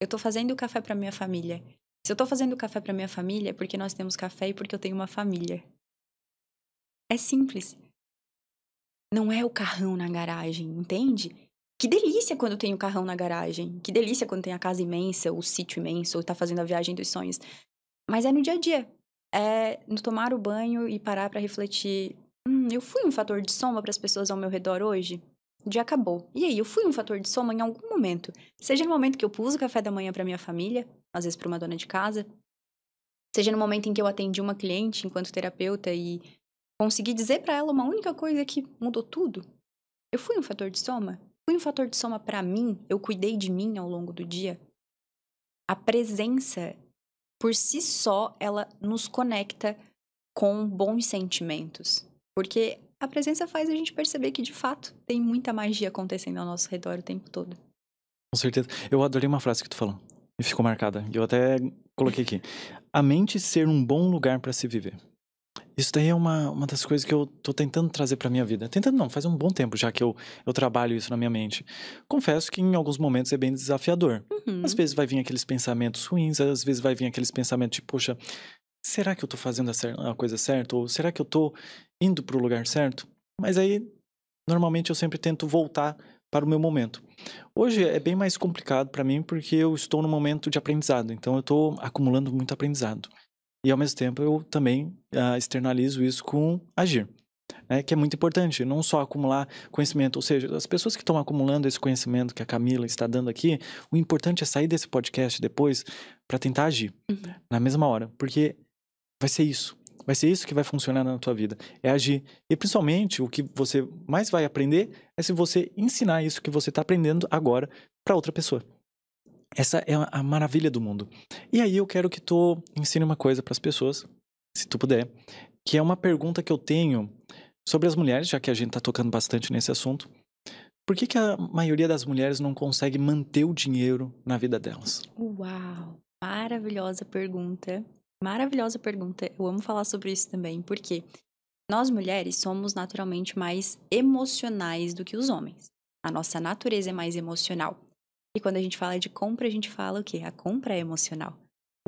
Eu tô fazendo o café pra minha família. Se eu tô fazendo o café pra minha família, é porque nós temos café e porque eu tenho uma família. É simples. Não é o carrão na garagem, entende? Que delícia quando tem o carrão na garagem. Que delícia quando tem a casa imensa, o sítio imenso, ou tá fazendo a viagem dos sonhos. Mas é no dia a dia. É no tomar o banho e parar pra refletir. Eu fui um fator de soma pras pessoas ao meu redor hoje? O dia acabou. E aí, eu fui um fator de soma em algum momento. Seja no momento que eu pus o café da manhã pra minha família, às vezes pra uma dona de casa. Seja no momento em que eu atendi uma cliente enquanto terapeuta e consegui dizer pra ela uma única coisa que mudou tudo. Eu fui um fator de soma? Fui um fator de soma pra mim? Eu cuidei de mim ao longo do dia? A presença, por si só, ela nos conecta com bons sentimentos. Porque a presença faz a gente perceber que, de fato, tem muita magia acontecendo ao nosso redor o tempo todo. Com certeza. Eu adorei uma frase que tu falou. E ficou marcada. E eu até coloquei aqui. A mente ser um bom lugar pra se viver. Isso daí é uma das coisas que eu tô tentando trazer pra minha vida. Tentando não, faz um bom tempo já que eu trabalho isso na minha mente. Confesso que em alguns momentos é bem desafiador. Às vezes vai vir aqueles pensamentos ruins, às vezes vai vir aqueles pensamentos de, poxa, será que eu tô fazendo a coisa certa? Ou será que eu tô indo pro lugar certo? Mas aí, normalmente eu sempre tento voltar para o meu momento. Hoje é bem mais complicado pra mim porque eu estou num momento de aprendizado. Então eu tô acumulando muito aprendizado. E ao mesmo tempo eu também externalizo isso com agir, né? Que é muito importante, não só acumular conhecimento, ou seja, as pessoas que estão acumulando esse conhecimento que a Camila está dando aqui, o importante é sair desse podcast depois para tentar agir na mesma hora, porque vai ser isso que vai funcionar na tua vida, é agir. E principalmente o que você mais vai aprender é se você ensinar isso que você está aprendendo agora para outra pessoa. Essa é a maravilha do mundo. E aí eu quero que tu ensine uma coisa para as pessoas, se tu puder, que é uma pergunta que eu tenho sobre as mulheres, já que a gente tá tocando bastante nesse assunto. Por que a maioria das mulheres não consegue manter o dinheiro na vida delas? Uau! Maravilhosa pergunta. Maravilhosa pergunta. Eu amo falar sobre isso também, porque nós mulheres somos naturalmente mais emocionais do que os homens. A nossa natureza é mais emocional. E quando a gente fala de compra, a gente fala o quê? A compra é emocional.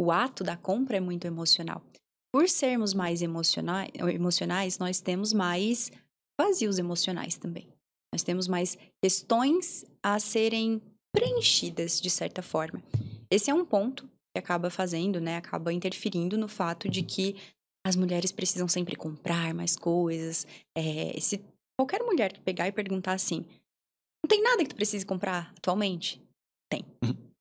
O ato da compra é muito emocional. Por sermos mais emocionais, nós temos mais vazios emocionais também. Nós temos mais questões a serem preenchidas, de certa forma. Esse é um ponto que acaba fazendo, né? Acaba interferindo no fato de que as mulheres precisam sempre comprar mais coisas. Se qualquer mulher que pegar e perguntar assim, não tem nada que tu precise comprar atualmente? Tem.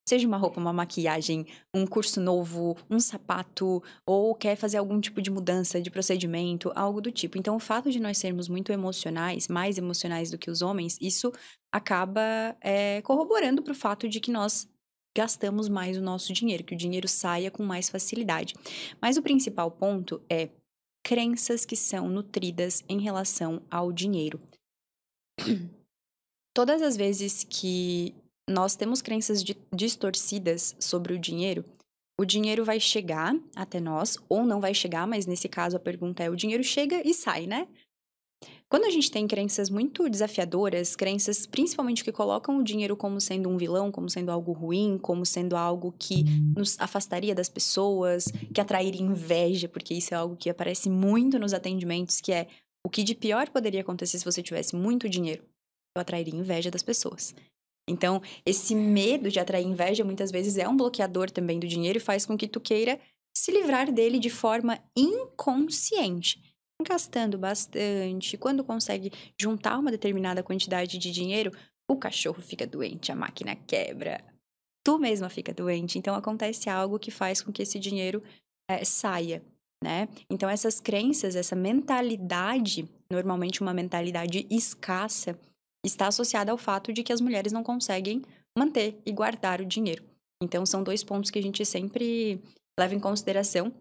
Seja uma roupa, uma maquiagem, um curso novo, um sapato, ou quer fazer algum tipo de mudança de procedimento, algo do tipo. Então, o fato de nós sermos muito emocionais, mais emocionais do que os homens, isso acaba corroborando para o fato de que nós gastamos mais o nosso dinheiro, que o dinheiro saia com mais facilidade. Mas o principal ponto é, crenças que são nutridas em relação ao dinheiro. Todas as vezes que nós temos crenças distorcidas sobre o dinheiro vai chegar até nós, ou não vai chegar, mas nesse caso a pergunta é: o dinheiro chega e sai, né? Quando a gente tem crenças muito desafiadoras, crenças principalmente que colocam o dinheiro como sendo um vilão, como sendo algo ruim, como sendo algo que nos afastaria das pessoas, que atrairia inveja, porque isso é algo que aparece muito nos atendimentos, que é o que de pior poderia acontecer se você tivesse muito dinheiro. Eu atrairia inveja das pessoas. Então, esse medo de atrair inveja muitas vezes é um bloqueador também do dinheiro e faz com que tu queira se livrar dele de forma inconsciente. Gastando bastante, quando consegue juntar uma determinada quantidade de dinheiro, o cachorro fica doente, a máquina quebra, tu mesma fica doente. Então, acontece algo que faz com que esse dinheiro saia, né? Então, essas crenças, essa mentalidade, normalmente uma mentalidade escassa, está associada ao fato de que as mulheres não conseguem manter e guardar o dinheiro. Então, são 2 pontos que a gente sempre leva em consideração,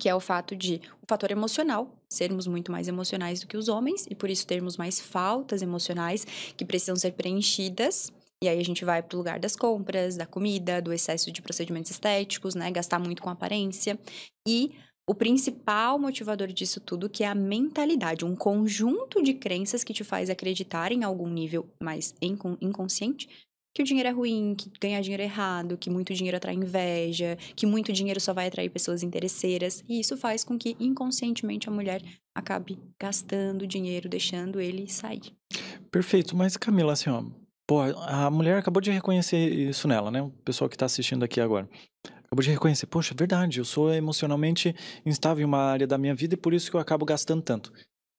que é o fato de o fator emocional, sermos muito mais emocionais do que os homens e por isso termos mais faltas emocionais que precisam ser preenchidas. E aí a gente vai para o lugar das compras, da comida, do excesso de procedimentos estéticos, né? Gastar muito com aparência. E o principal motivador disso tudo, que é a mentalidade, um conjunto de crenças que te faz acreditar em algum nível mais inconsciente que o dinheiro é ruim, que ganhar dinheiro é errado, que muito dinheiro atrai inveja, que muito dinheiro só vai atrair pessoas interesseiras. E isso faz com que, inconscientemente, a mulher acabe gastando dinheiro, deixando ele sair. Perfeito, mas Camila, assim, ó, pô, a mulher acabou de reconhecer isso nela, né? O pessoal que tá assistindo aqui agora. Acabou de reconhecer, poxa, é verdade, eu sou emocionalmente instável em uma área da minha vida e por isso que eu acabo gastando tanto.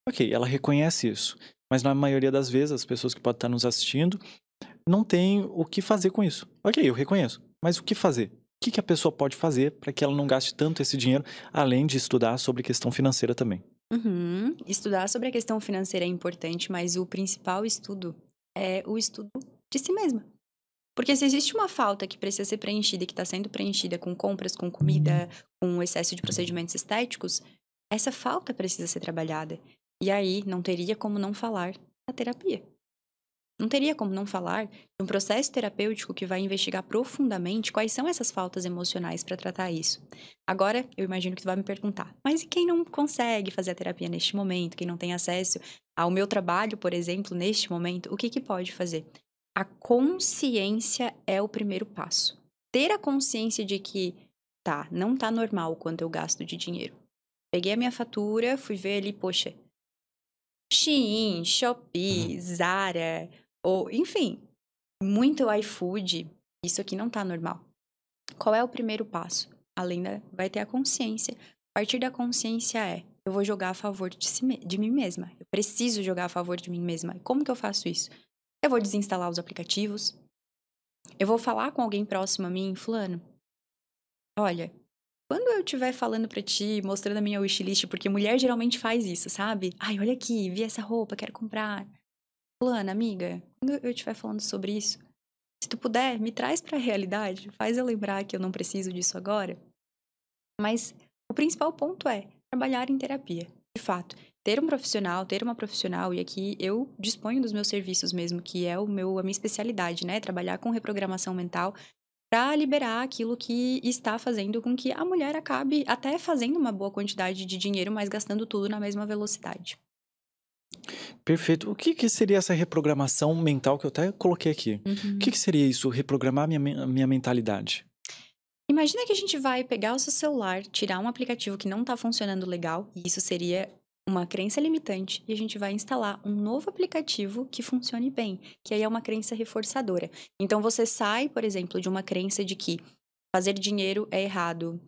Ok, ela reconhece isso, mas na maioria das vezes, as pessoas que podem estar nos assistindo não tem o que fazer com isso. Ok, eu reconheço, mas o que fazer? O que a pessoa pode fazer para que ela não gaste tanto esse dinheiro, além de estudar sobre questão financeira também? Estudar sobre a questão financeira é importante, mas o principal estudo é o estudo de si mesma. Porque se existe uma falta que precisa ser preenchida e que está sendo preenchida com compras, com comida, com excesso de procedimentos estéticos, essa falta precisa ser trabalhada. E aí não teria como não falar da terapia. Não teria como não falar de um processo terapêutico que vai investigar profundamente quais são essas faltas emocionais para tratar isso. Agora, eu imagino que tu vai me perguntar, mas e quem não consegue fazer a terapia neste momento? Quem não tem acesso ao meu trabalho, por exemplo, neste momento, o que pode fazer? A consciência é o primeiro passo. Ter a consciência de que, não tá normal o quanto eu gasto de dinheiro. Peguei a minha fatura, fui ver ali, poxa, Shein, Shopee, Zara, ou enfim, muito iFood, isso aqui não tá normal. Qual é o primeiro passo? Vai ter a consciência. A partir da consciência eu vou jogar a favor de mim mesma. Eu preciso jogar a favor de mim mesma. Como que eu faço isso? Eu vou desinstalar os aplicativos. Eu vou falar com alguém próximo a mim, fulano. Olha, quando eu estiver falando pra ti, mostrando a minha wishlist, porque mulher geralmente faz isso, sabe? Ai, olha aqui, vi essa roupa, quero comprar. Fulana, amiga, quando eu estiver falando sobre isso, se tu puder, me traz pra realidade, faz eu lembrar que eu não preciso disso agora. Mas o principal ponto é trabalhar em terapia. De fato, ter uma profissional, e aqui eu disponho dos meus serviços mesmo, que é a minha especialidade, né? Trabalhar com reprogramação mental para liberar aquilo que está fazendo com que a mulher acabe até fazendo uma boa quantidade de dinheiro, mas gastando tudo na mesma velocidade. Perfeito. O que seria essa reprogramação mental que eu até coloquei aqui? O que seria isso, reprogramar minha mentalidade? Imagina que a gente vai pegar o seu celular, tirar um aplicativo que não está funcionando legal, e isso seria uma crença limitante, e a gente vai instalar um novo aplicativo que funcione bem, que aí é uma crença reforçadora. Então, você sai, por exemplo, de uma crença de que fazer dinheiro é errado,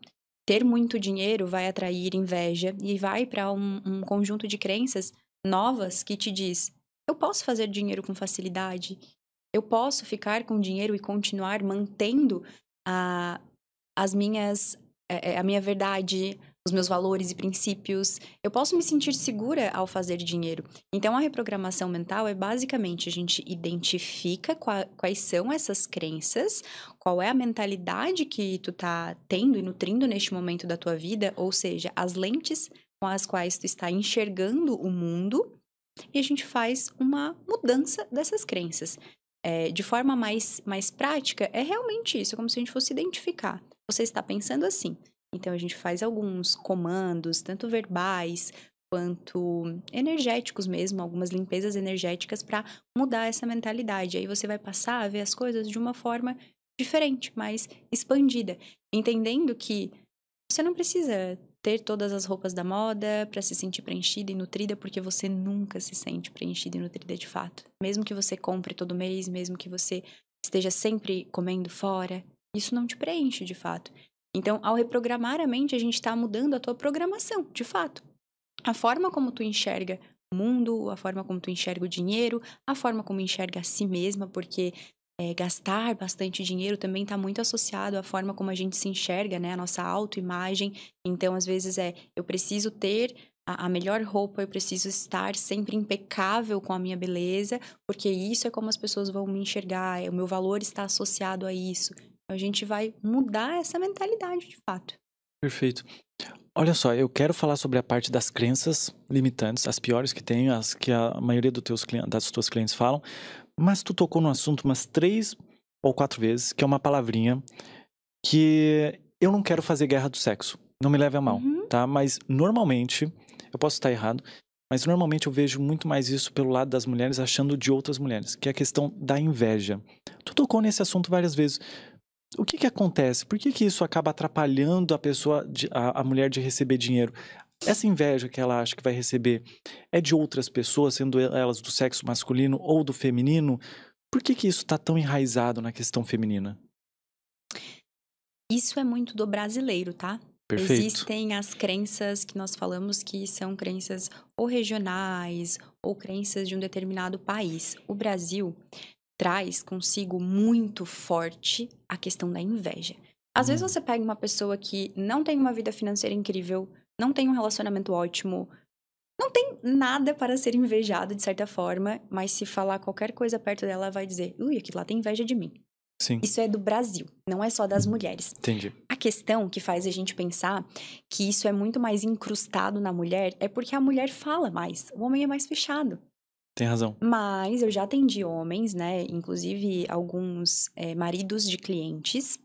ter muito dinheiro vai atrair inveja, e vai para um conjunto de crenças novas que te diz: eu posso fazer dinheiro com facilidade, eu posso ficar com dinheiro e continuar mantendo a minha verdade, os meus valores e princípios. Eu posso me sentir segura ao fazer dinheiro. Então, a reprogramação mental é basicamente a gente identifica quais são essas crenças, qual é a mentalidade que tu tá tendo e nutrindo neste momento da tua vida, ou seja, as lentes com as quais tu está enxergando o mundo e a gente faz uma mudança dessas crenças. De forma mais prática, é realmente isso, como se a gente fosse identificar. Você está pensando assim. Então, a gente faz alguns comandos, tanto verbais quanto energéticos mesmo, algumas limpezas energéticas para mudar essa mentalidade. Aí você vai passar a ver as coisas de uma forma diferente, mais expandida, entendendo que você não precisa ter todas as roupas da moda para se sentir preenchida e nutrida, porque você nunca se sente preenchida e nutrida de fato. Mesmo que você compre todo mês, mesmo que você esteja sempre comendo fora, isso não te preenche de fato. Então, ao reprogramar a mente, a gente está mudando a tua programação, de fato. A forma como tu enxerga o mundo, a forma como tu enxerga o dinheiro, a forma como enxerga a si mesma, porque gastar bastante dinheiro também está muito associado à forma como a gente se enxerga, né? A nossa autoimagem. Então, às vezes eu preciso ter a melhor roupa, eu preciso estar sempre impecável com a minha beleza, porque isso é como as pessoas vão me enxergar, o meu valor está associado a isso. Então, a gente vai mudar essa mentalidade, de fato. Perfeito. Olha só, eu quero falar sobre a parte das crenças limitantes, as piores que tem, as que a maioria das tuas clientes falam, mas tu tocou no assunto umas 3 ou 4 vezes, que é uma palavrinha que eu não quero fazer guerra do sexo, não me leve a mal, tá? Mas normalmente, eu posso estar errado, mas normalmente eu vejo muito mais isso pelo lado das mulheres achando de outras mulheres, que é a questão da inveja. Tu tocou nesse assunto várias vezes. O que acontece? Por que isso acaba atrapalhando a pessoa, a mulher de receber dinheiro? Essa inveja que ela acha que vai receber é de outras pessoas, sendo elas do sexo masculino ou do feminino? Por que isso está tão enraizado na questão feminina? Isso é muito do brasileiro, tá? Perfeito. Existem as crenças que nós falamos que são crenças ou regionais ou crenças de um determinado país. O Brasil traz consigo muito forte a questão da inveja. Às vezes você pega uma pessoa que não tem uma vida financeira incrível, não tem um relacionamento ótimo, não tem nada para ser invejado de certa forma, mas se falar qualquer coisa perto dela, ela vai dizer, aquilo lá tem inveja de mim. Sim. Isso é do Brasil, não é só das mulheres. Entendi. A questão que faz a gente pensar que isso é muito mais incrustado na mulher é porque a mulher fala mais, o homem é mais fechado. Tem razão. Mas eu já atendi homens, né? Inclusive alguns maridos de clientes.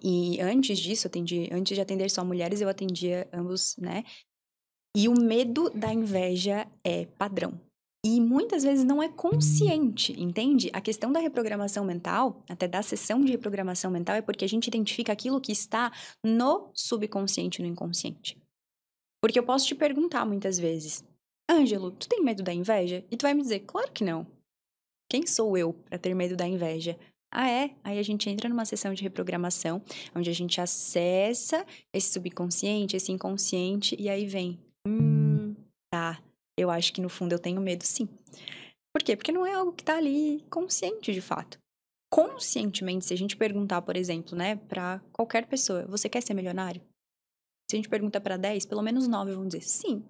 E antes disso, antes de atender só mulheres, eu atendia ambos, né? E o medo da inveja é padrão. E muitas vezes não é consciente, entende? A questão da reprogramação mental, até da sessão de reprogramação mental, é porque a gente identifica aquilo que está no subconsciente e no inconsciente. Porque eu posso te perguntar muitas vezes, Ângelo, tu tem medo da inveja? E tu vai me dizer, claro que não. Quem sou eu para ter medo da inveja? Ah, é? Aí a gente entra numa sessão de reprogramação, onde a gente acessa esse subconsciente, esse inconsciente, e aí vem, tá, eu acho que no fundo eu tenho medo sim. Por quê? Porque não é algo que tá ali consciente de fato. Conscientemente, se a gente perguntar, por exemplo, né, para qualquer pessoa, você quer ser milionário? Se a gente pergunta para 10, pelo menos 9 vão dizer sim.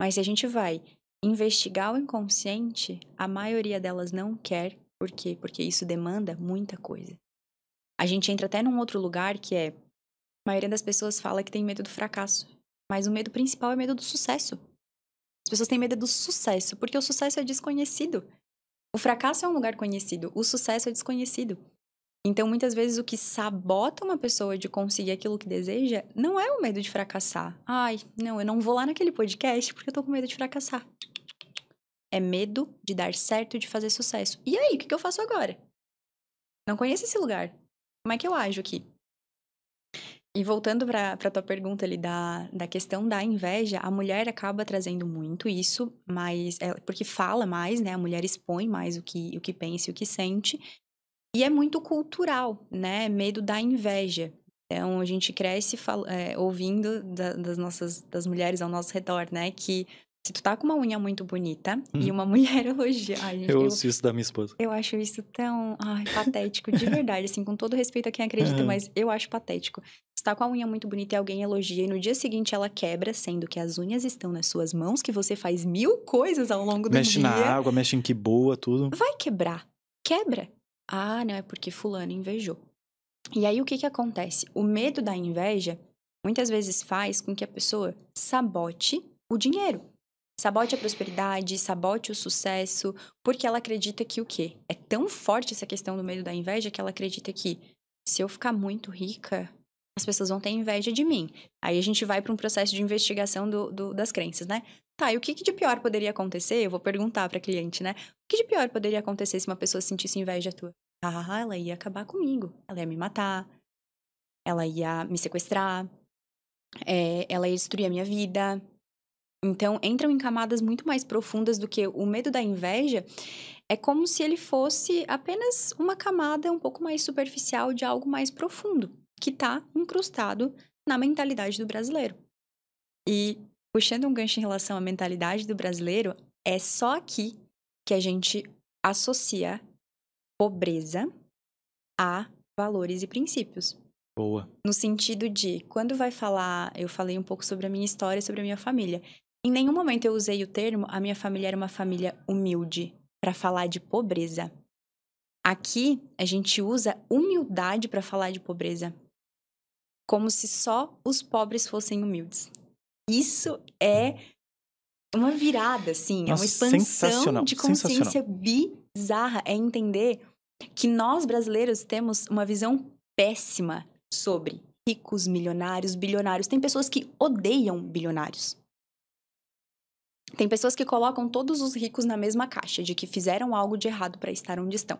Mas se a gente vai investigar o inconsciente, a maioria delas não quer. Por quê? Porque isso demanda muita coisa. A gente entra até num outro lugar que é... A maioria das pessoas fala que tem medo do fracasso. Mas o medo principal é medo do sucesso. As pessoas têm medo do sucesso, porque o sucesso é desconhecido. O fracasso é um lugar conhecido, o sucesso é desconhecido. Então, muitas vezes, o que sabota uma pessoa de conseguir aquilo que deseja não é o medo de fracassar. Ai, não, eu não vou lá naquele podcast porque eu tô com medo de fracassar. É medo de dar certo, de fazer sucesso. E aí, o que eu faço agora? Não conheço esse lugar. Como é que eu ajo aqui? E voltando pra tua pergunta ali da questão da inveja, a mulher acaba trazendo muito isso, mas porque fala mais, né? A mulher expõe mais o que pensa e o que sente. E é muito cultural, né? Medo da inveja. Então, a gente cresce ouvindo das mulheres ao nosso redor, né? Que se tu tá com uma unha muito bonita e uma mulher elogia... Ai, gente, eu ouço isso da minha esposa. Eu acho isso tão patético, de verdade. Assim, com todo respeito a quem acredita, mas eu acho patético. Você tá com a unha muito bonita e alguém elogia e no dia seguinte ela quebra, sendo que as unhas estão nas suas mãos, que você faz 1000 coisas ao longo do dia. Mexe na água, mexe em que boa, tudo. Vai quebrar. Quebra. Ah, não, é porque fulano invejou. E aí, o que acontece? O medo da inveja muitas vezes faz com que a pessoa sabote o dinheiro. Sabote a prosperidade, sabote o sucesso, porque ela acredita que o quê? É tão forte essa questão do medo da inveja que ela acredita que se eu ficar muito rica, as pessoas vão ter inveja de mim. Aí a gente vai para um processo de investigação das crenças, né? Tá, e o que de pior poderia acontecer? Eu vou perguntar para cliente, né? O que de pior poderia acontecer se uma pessoa sentisse inveja tua? Ah, ela ia acabar comigo. Ela ia me matar. Ela ia me sequestrar. Ela ia destruir a minha vida. Então, entram em camadas muito mais profundas do que o medo da inveja. É como se ele fosse apenas uma camada um pouco mais superficial de algo mais profundo, que está incrustado na mentalidade do brasileiro. E, puxando um gancho em relação à mentalidade do brasileiro, é só aqui que a gente associa pobreza a valores e princípios. Boa. No sentido de, quando vai falar, eu falei um pouco sobre a minha história, sobre a minha família. Em nenhum momento eu usei o termo, a minha família era uma família humilde, para falar de pobreza. Aqui, a gente usa humildade para falar de pobreza. Como se só os pobres fossem humildes. Isso é uma virada, assim, é uma expansão de consciência bizarra. É entender que nós, brasileiros, temos uma visão péssima sobre ricos, milionários, bilionários. Tem pessoas que odeiam bilionários. Tem pessoas que colocam todos os ricos na mesma caixa, de que fizeram algo de errado para estar onde estão.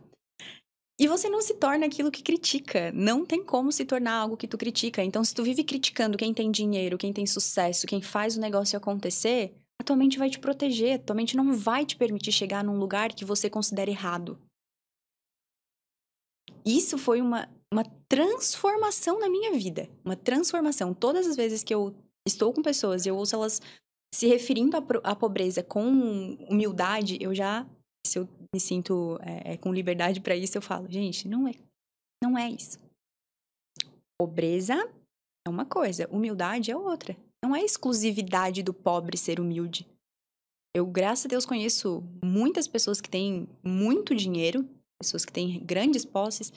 E você não se torna aquilo que critica. Não tem como se tornar algo que tu critica. Então, se tu vive criticando quem tem dinheiro, quem tem sucesso, quem faz o negócio acontecer, a tua mente vai te proteger. A tua mente não vai te permitir chegar num lugar que você considera errado. Isso foi uma transformação na minha vida. Uma transformação. Todas as vezes que eu estou com pessoas e eu ouço elas se referindo à pobreza com humildade, se eu me sinto com liberdade para isso, eu falo, gente, não é isso. Pobreza é uma coisa, humildade é outra. Não é exclusividade do pobre ser humilde. Eu, graças a Deus, conheço muitas pessoas que têm muito dinheiro, pessoas que têm grandes posses,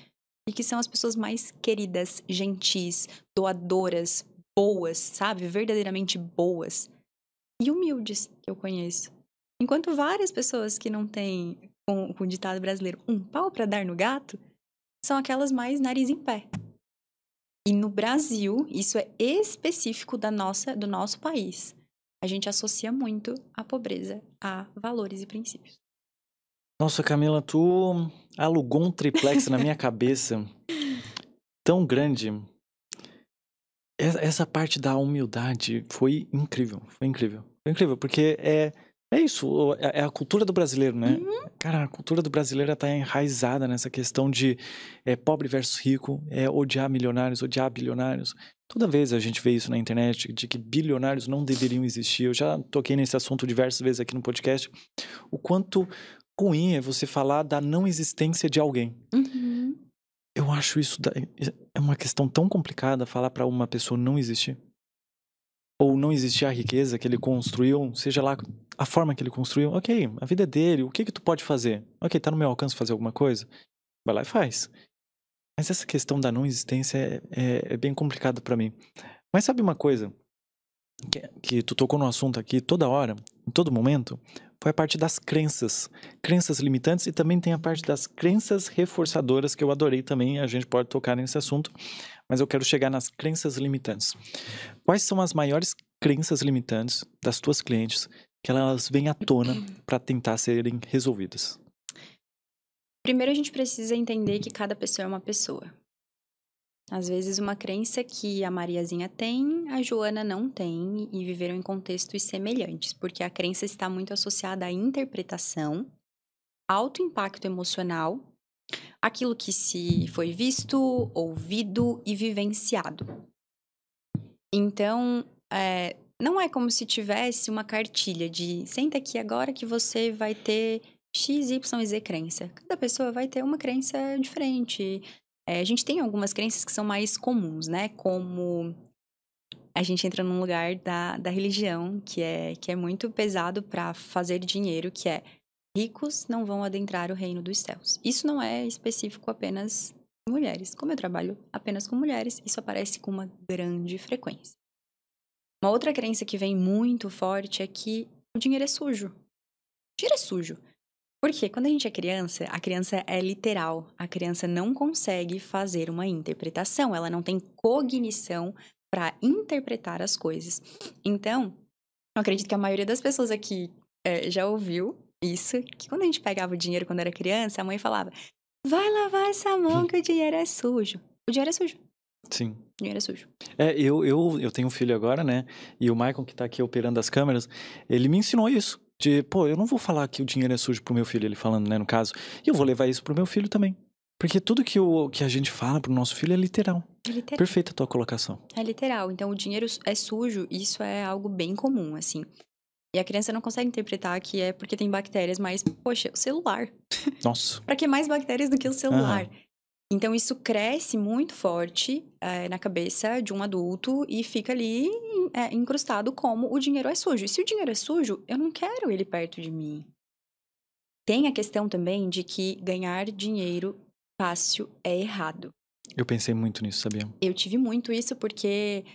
e que são as pessoas mais queridas, gentis, doadoras, boas, sabe? Verdadeiramente boas. E humildes que eu conheço. Enquanto várias pessoas que não têm, com o ditado brasileiro, um pau para dar no gato, são aquelas mais nariz em pé. E no Brasil, isso é específico do nosso país. A gente associa muito a pobreza a valores e princípios. Nossa, Camila, tu alugou um triplex na minha cabeça tão grande. Essa parte da humildade foi incrível, foi incrível. Foi incrível, porque é isso, é a cultura do brasileiro, né? Uhum. Cara, a cultura do brasileiro tá enraizada nessa questão de pobre versus rico, odiar milionários, odiar bilionários. Toda vez a gente vê isso na internet, de que bilionários não deveriam existir. Eu já toquei nesse assunto diversas vezes aqui no podcast. O quanto ruim é você falar da não existência de alguém. Uhum. Eu acho isso é uma questão tão complicada falar pra uma pessoa não existir. Ou não existir a riqueza que ele construiu, seja lá a forma que ele construiu. Ok, a vida é dele, o que tu pode fazer? Ok, tá no meu alcance fazer alguma coisa? Vai lá e faz. Mas essa questão da não existência é bem complicado pra mim. Mas sabe uma coisa que tu tocou no assunto aqui toda hora, em todo momento, foi a parte das crenças limitantes, e também tem a parte das crenças reforçadoras, que eu adorei também. A gente pode tocar nesse assunto, mas eu quero chegar nas crenças limitantes. Quais são as maiores crenças limitantes das tuas clientes que elas vêm à tona para tentar serem resolvidas? Primeiro, a gente precisa entender que cada pessoa é uma pessoa. Às vezes, uma crença que a Mariazinha tem, a Joana não tem, e viveram em contextos semelhantes, porque a crença está muito associada à interpretação, alto impacto emocional, aquilo que se foi visto, ouvido e vivenciado. Então, não é como se tivesse uma cartilha de senta aqui agora que você vai ter X, Y e Z crença. Cada pessoa vai ter uma crença diferente. A gente tem algumas crenças que são mais comuns, né? Como a gente entra num lugar da religião, que é muito pesado para fazer dinheiro, que é ricos não vão adentrar o reino dos céus. Isso não é específico apenas mulheres. Como eu trabalho apenas com mulheres, isso aparece com uma grande frequência. Uma outra crença que vem muito forte é que o dinheiro é sujo. O dinheiro é sujo. Porque quando a gente é criança, a criança é literal. A criança não consegue fazer uma interpretação. Ela não tem cognição para interpretar as coisas. Então, eu acredito que a maioria das pessoas aqui já ouviu isso. Que quando a gente pegava o dinheiro quando era criança, a mãe falava: vai lavar essa mão que o dinheiro é sujo. O dinheiro é sujo. Sim. O dinheiro é sujo. Eu tenho um filho agora, né? E o Maicon, que tá aqui operando as câmeras, ele me ensinou isso. Eu não vou falar que o dinheiro é sujo pro meu filho, ele falando, né, no caso. E eu vou levar isso pro meu filho também. Porque tudo que a gente fala pro nosso filho é literal. É literal. Perfeita a tua colocação. É literal. Então, o dinheiro é sujo, isso é algo bem comum, assim. E a criança não consegue interpretar que é porque tem bactérias, mas, poxa, o celular. Nossa. Pra que mais bactérias do que o celular? Então, isso cresce muito forte na cabeça de um adulto e fica ali incrustado como o dinheiro é sujo. E se o dinheiro é sujo, eu não quero ele perto de mim. Tem a questão também de que ganhar dinheiro fácil é errado. Eu pensei muito nisso, sabia? Eu tive muito isso porque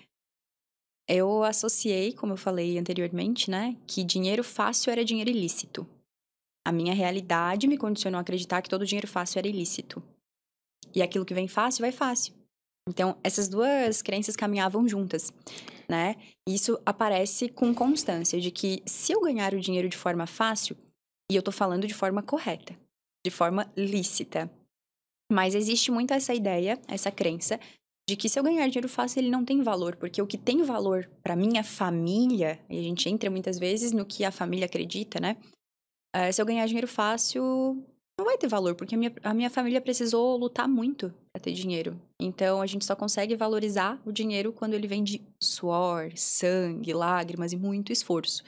eu associei, como eu falei anteriormente, né, que dinheiro fácil era dinheiro ilícito. A minha realidade me condicionou a acreditar que todo dinheiro fácil era ilícito. E aquilo que vem fácil, vai fácil. Então, essas duas crenças caminhavam juntas, né? E isso aparece com constância de que se eu ganhar o dinheiro de forma fácil, e eu tô falando de forma correta, de forma lícita, mas existe muito essa ideia, essa crença, de que se eu ganhar dinheiro fácil, ele não tem valor, porque o que tem valor para minha família, e a gente entra muitas vezes no que a família acredita, né? Se eu ganhar dinheiro fácil, não vai ter valor, porque a minha família precisou lutar muito para ter dinheiro. Então, a gente só consegue valorizar o dinheiro quando ele vem de suor, sangue, lágrimas e muito esforço.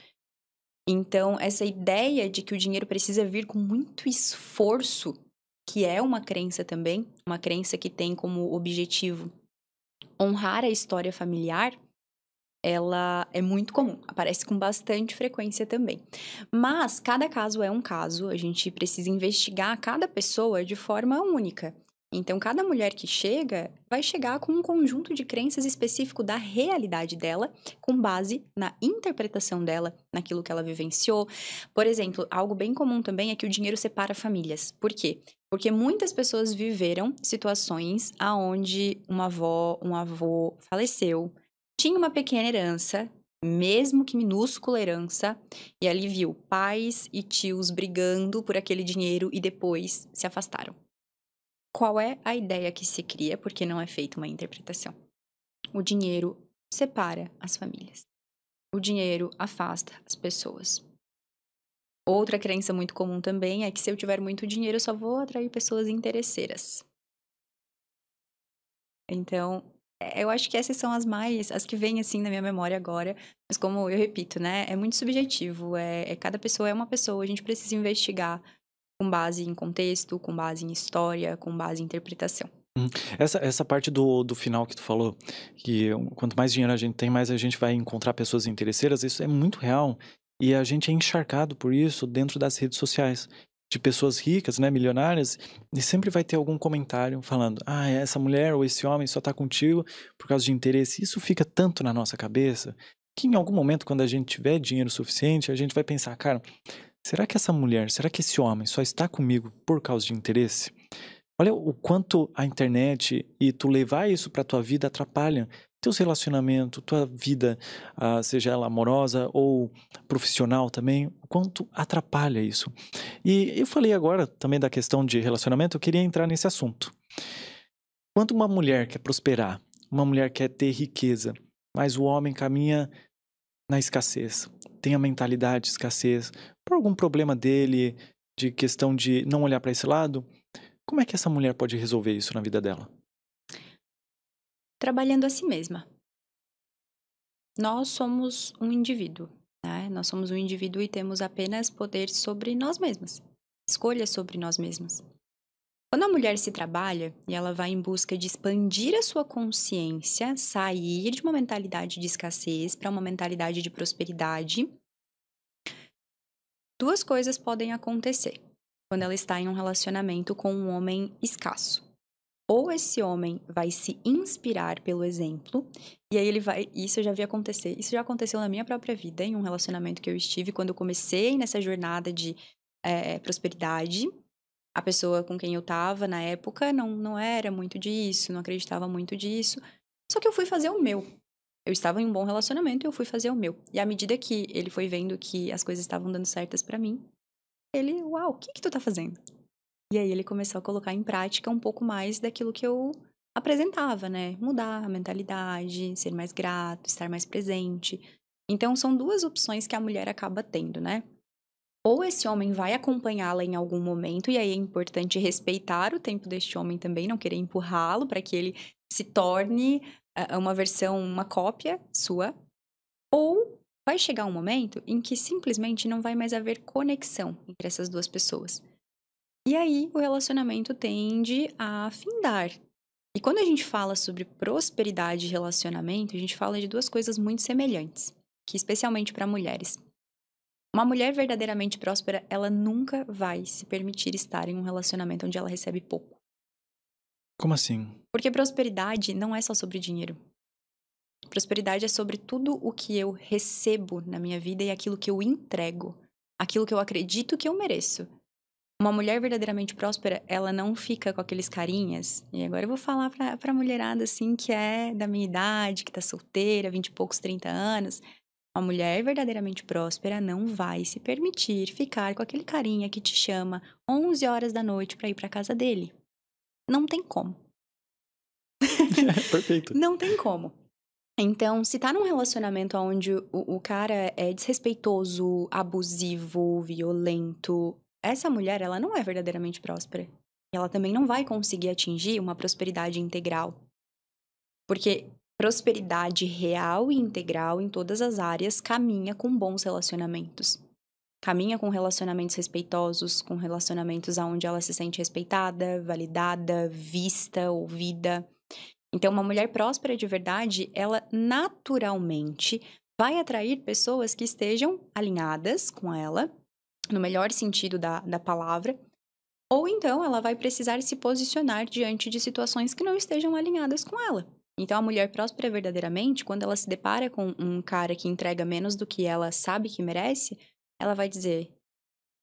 Então, essa ideia de que o dinheiro precisa vir com muito esforço, que é uma crença também, uma crença que tem como objetivo honrar a história familiar, ela é muito comum, aparece com bastante frequência também. Mas cada caso é um caso, a gente precisa investigar cada pessoa de forma única. Então, cada mulher que chega, vai chegar com um conjunto de crenças específico da realidade dela, com base na interpretação dela, naquilo que ela vivenciou. Por exemplo, algo bem comum também é que o dinheiro separa famílias. Por quê? Porque muitas pessoas viveram situações onde uma avó, um avô faleceu, tinha uma pequena herança, mesmo que minúscula herança, e ali viu pais e tios brigando por aquele dinheiro e depois se afastaram. Qual é a ideia que se cria porque não é feita uma interpretação? O dinheiro separa as famílias. O dinheiro afasta as pessoas. Outra crença muito comum também é que se eu tiver muito dinheiro, eu só vou atrair pessoas interesseiras. Então, eu acho que essas são as que vêm assim na minha memória agora, mas como eu repito, né, é muito subjetivo, cada pessoa é uma pessoa, a gente precisa investigar com base em contexto, com base em história, com base em interpretação. Essa parte do final que tu falou, que quanto mais dinheiro a gente tem, mais a gente vai encontrar pessoas interesseiras, isso é muito real, e a gente é encharcado por isso dentro das redes sociais. De pessoas ricas, né, milionárias, e sempre vai ter algum comentário falando: essa mulher ou esse homem só tá contigo por causa de interesse. Isso fica tanto na nossa cabeça que em algum momento, quando a gente tiver dinheiro suficiente, a gente vai pensar: cara, será que essa mulher, será que esse homem só está comigo por causa de interesse? Olha o quanto a internet e tu levar isso pra tua vida atrapalha teus relacionamentos, tua vida, seja ela amorosa ou profissional também, o quanto atrapalha isso. E eu falei agora também da questão de relacionamento, eu queria entrar nesse assunto. Quando uma mulher quer prosperar, uma mulher quer ter riqueza, mas o homem caminha na escassez, tem a mentalidade de escassez, por algum problema dele, de questão de não olhar para esse lado, como é que essa mulher pode resolver isso na vida dela? Trabalhando a si mesma. Nós somos um indivíduo, né? Nós somos um indivíduo e temos apenas poder sobre nós mesmas, escolhas sobre nós mesmas. Quando a mulher se trabalha e ela vai em busca de expandir a sua consciência, sair de uma mentalidade de escassez para uma mentalidade de prosperidade, duas coisas podem acontecer quando ela está em um relacionamento com um homem escasso. Ou esse homem vai se inspirar pelo exemplo, e aí ele vai... Isso eu já vi acontecer. Isso já aconteceu na minha própria vida, em um relacionamento que eu estive, quando eu comecei nessa jornada de prosperidade. A pessoa com quem eu tava na época não era muito disso, não acreditava muito disso. Só que eu fui fazer o meu. Eu estava em um bom relacionamento e eu fui fazer o meu. E à medida que ele foi vendo que as coisas estavam dando certas pra mim, ele, uau, o que tu tá fazendo? E aí ele começou a colocar em prática um pouco mais daquilo que eu apresentava, né? Mudar a mentalidade, ser mais grato, estar mais presente. Então são duas opções que a mulher acaba tendo, né? Ou esse homem vai acompanhá-la em algum momento, e aí é importante respeitar o tempo deste homem também, não querer empurrá-lo para que ele se torne uma versão, uma cópia sua. Ou vai chegar um momento em que simplesmente não vai mais haver conexão entre essas duas pessoas. E aí o relacionamento tende a findar. E quando a gente fala sobre prosperidade e relacionamento, a gente fala de duas coisas muito semelhantes, que especialmente para mulheres. Uma mulher verdadeiramente próspera, ela nunca vai se permitir estar em um relacionamento onde ela recebe pouco. Como assim? Porque prosperidade não é só sobre dinheiro. Prosperidade é sobre tudo o que eu recebo na minha vida e aquilo que eu entrego, aquilo que eu acredito que eu mereço. Uma mulher verdadeiramente próspera, ela não fica com aqueles carinhas. E agora eu vou falar pra mulherada assim que é da minha idade, que tá solteira, 20 e poucos, 30 anos. Uma mulher verdadeiramente próspera não vai se permitir ficar com aquele carinha que te chama 11 horas da noite pra ir pra casa dele. Não tem como. Perfeito. Não tem como. Então, se tá num relacionamento onde o cara é desrespeitoso, abusivo, violento, essa mulher, ela não é verdadeiramente próspera. E ela também não vai conseguir atingir uma prosperidade integral. Porque prosperidade real e integral em todas as áreas caminha com bons relacionamentos. Caminha com relacionamentos respeitosos, com relacionamentos onde ela se sente respeitada, validada, vista, ouvida. Então, uma mulher próspera de verdade, ela naturalmente vai atrair pessoas que estejam alinhadas com ela, no melhor sentido da palavra, ou então ela vai precisar se posicionar diante de situações que não estejam alinhadas com ela. Então, a mulher próspera verdadeiramente, quando ela se depara com um cara que entrega menos do que ela sabe que merece, ela vai dizer,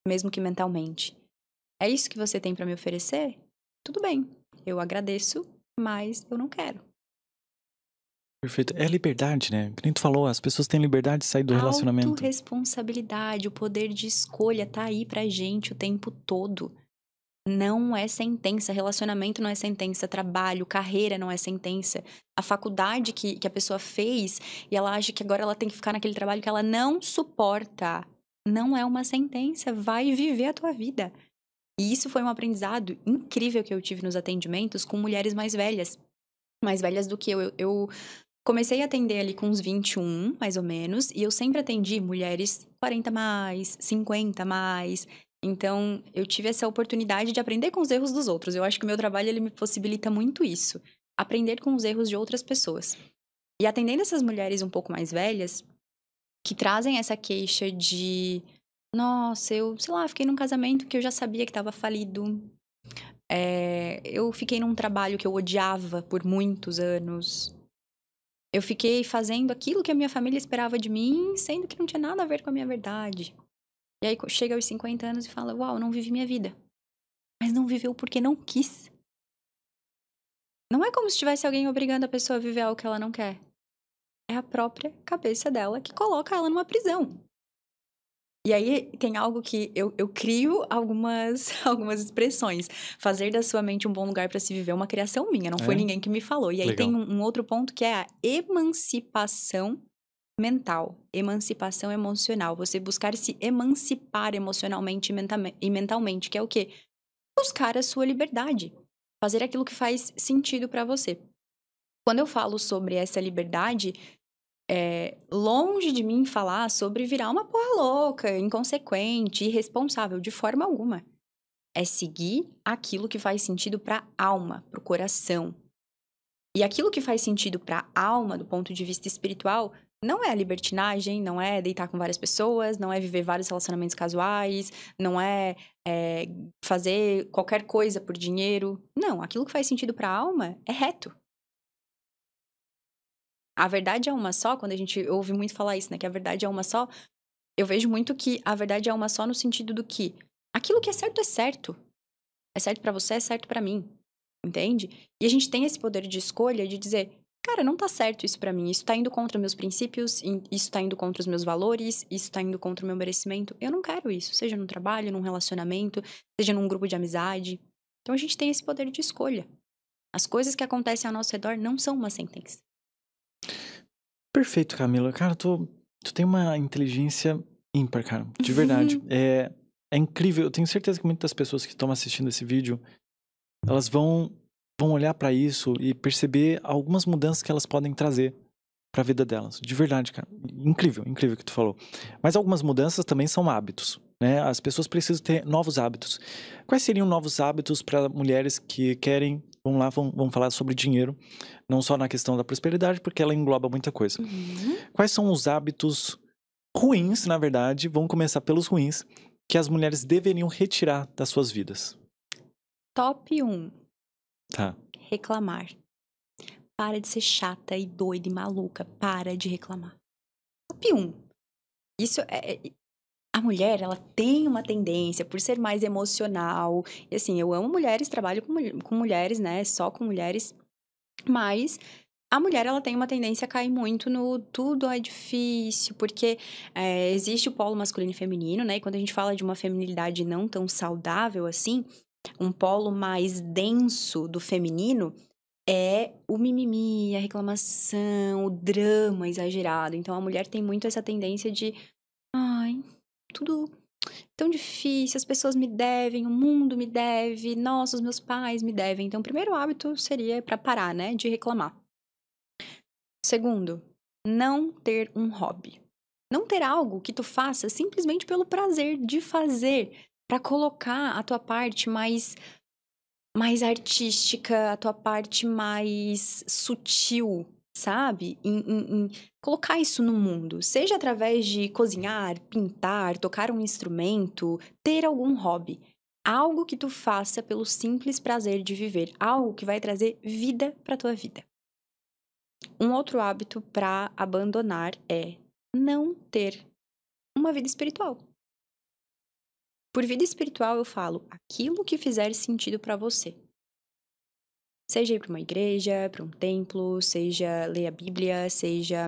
mesmo que mentalmente, é isso que você tem pra me oferecer? Tudo bem, eu agradeço, mas eu não quero. Perfeito. É liberdade, né? Que nem tu falou, as pessoas têm liberdade de sair do relacionamento. Autorresponsabilidade, o poder de escolha tá aí pra gente o tempo todo. Não é sentença, relacionamento não é sentença, trabalho, carreira não é sentença. A faculdade que a pessoa fez e ela acha que agora ela tem que ficar naquele trabalho que ela não suporta. Não é uma sentença, vai viver a tua vida. E isso foi um aprendizado incrível que eu tive nos atendimentos com mulheres mais velhas do que eu. Eu comecei a atender ali com uns 21, mais ou menos, e eu sempre atendi mulheres 40 mais, 50 mais. Então, eu tive essa oportunidade de aprender com os erros dos outros. Eu acho que o meu trabalho, ele me possibilita muito isso. Aprender com os erros de outras pessoas. E atendendo essas mulheres um pouco mais velhas, que trazem essa queixa de... Nossa, eu, sei lá, fiquei num casamento que eu já sabia que estava falido. Eu fiquei num trabalho que eu odiava por muitos anos. Eu fiquei fazendo aquilo que a minha família esperava de mim, sendo que não tinha nada a ver com a minha verdade. E aí chega aos 50 anos e fala, uau, não vivi minha vida. Mas não viveu porque não quis. Não é como se tivesse alguém obrigando a pessoa a viver algo que ela não quer. É a própria cabeça dela que coloca ela numa prisão. E aí tem algo que eu crio algumas expressões. Fazer da sua mente um bom lugar para se viver é uma criação minha, não foi ninguém que me falou. E aí Legal. tem um outro ponto que é a emancipação mental, emancipação emocional. Você buscar se emancipar emocionalmente e mentalmente, que é o quê? Buscar a sua liberdade. Fazer aquilo que faz sentido para você. Quando eu falo sobre essa liberdade... longe de mim falar sobre virar uma porra louca, inconsequente, irresponsável, de forma alguma. É seguir aquilo que faz sentido pra alma, pro coração. E aquilo que faz sentido pra alma, do ponto de vista espiritual, não é a libertinagem, não é deitar com várias pessoas, não é viver vários relacionamentos casuais, não é, fazer qualquer coisa por dinheiro. Não, aquilo que faz sentido para a alma é reto. A verdade é uma só, quando a gente ouve muito falar isso, né? Que a verdade é uma só. Eu vejo muito que a verdade é uma só no sentido do que aquilo que é certo é certo. É certo pra você, é certo pra mim. Entende? E a gente tem esse poder de escolha de dizer, cara, não tá certo isso pra mim. Isso tá indo contra meus princípios, isso tá indo contra os meus valores, isso tá indo contra o meu merecimento. Eu não quero isso, seja num trabalho, num relacionamento, seja num grupo de amizade. Então a gente tem esse poder de escolha. As coisas que acontecem ao nosso redor não são uma sentença. Perfeito, Camila. Cara, tu tem uma inteligência ímpar, cara. De verdade. É incrível. Eu tenho certeza que muitas das pessoas que estão assistindo esse vídeo, elas vão olhar pra isso e perceber algumas mudanças que elas podem trazer pra vida delas. De verdade, cara. Incrível, incrível o que tu falou. Mas algumas mudanças também são hábitos, né? As pessoas precisam ter novos hábitos. Quais seriam novos hábitos para mulheres que querem... Vamos lá, vamos falar sobre dinheiro. Não só na questão da prosperidade, porque ela engloba muita coisa. Quais são os hábitos ruins, na verdade, vamos começar pelos ruins, que as mulheres deveriam retirar das suas vidas? Top 1. Tá. Reclamar. Para de ser chata e doida e maluca. Para de reclamar. Top 1. Isso a mulher, ela tem uma tendência, por ser mais emocional. E assim, eu amo mulheres, trabalho com mulheres, né? Só com mulheres. Mas a mulher, ela tem uma tendência a cair muito no tudo é difícil, porque existe o polo masculino e feminino, né? E quando a gente fala de uma feminilidade não tão saudável assim, um polo mais denso do feminino é o mimimi, a reclamação, o drama exagerado. Então, a mulher tem muito essa tendência de... Ai, tudo tão difícil, as pessoas me devem, o mundo me deve, nossa, os meus pais me devem. Então, o primeiro hábito seria para parar, né, de reclamar. Segundo, não ter um hobby. Não ter algo que tu faça simplesmente pelo prazer de fazer, para colocar a tua parte mais artística, a tua parte mais sutil, sabe? Em colocar isso no mundo. Seja através de cozinhar, pintar, tocar um instrumento, ter algum hobby. Algo que tu faça pelo simples prazer de viver. Algo que vai trazer vida pra tua vida. Um outro hábito pra abandonar é não ter uma vida espiritual. Por vida espiritual eu falo aquilo que fizer sentido pra você. Seja ir pra uma igreja, pra um templo, seja ler a Bíblia, seja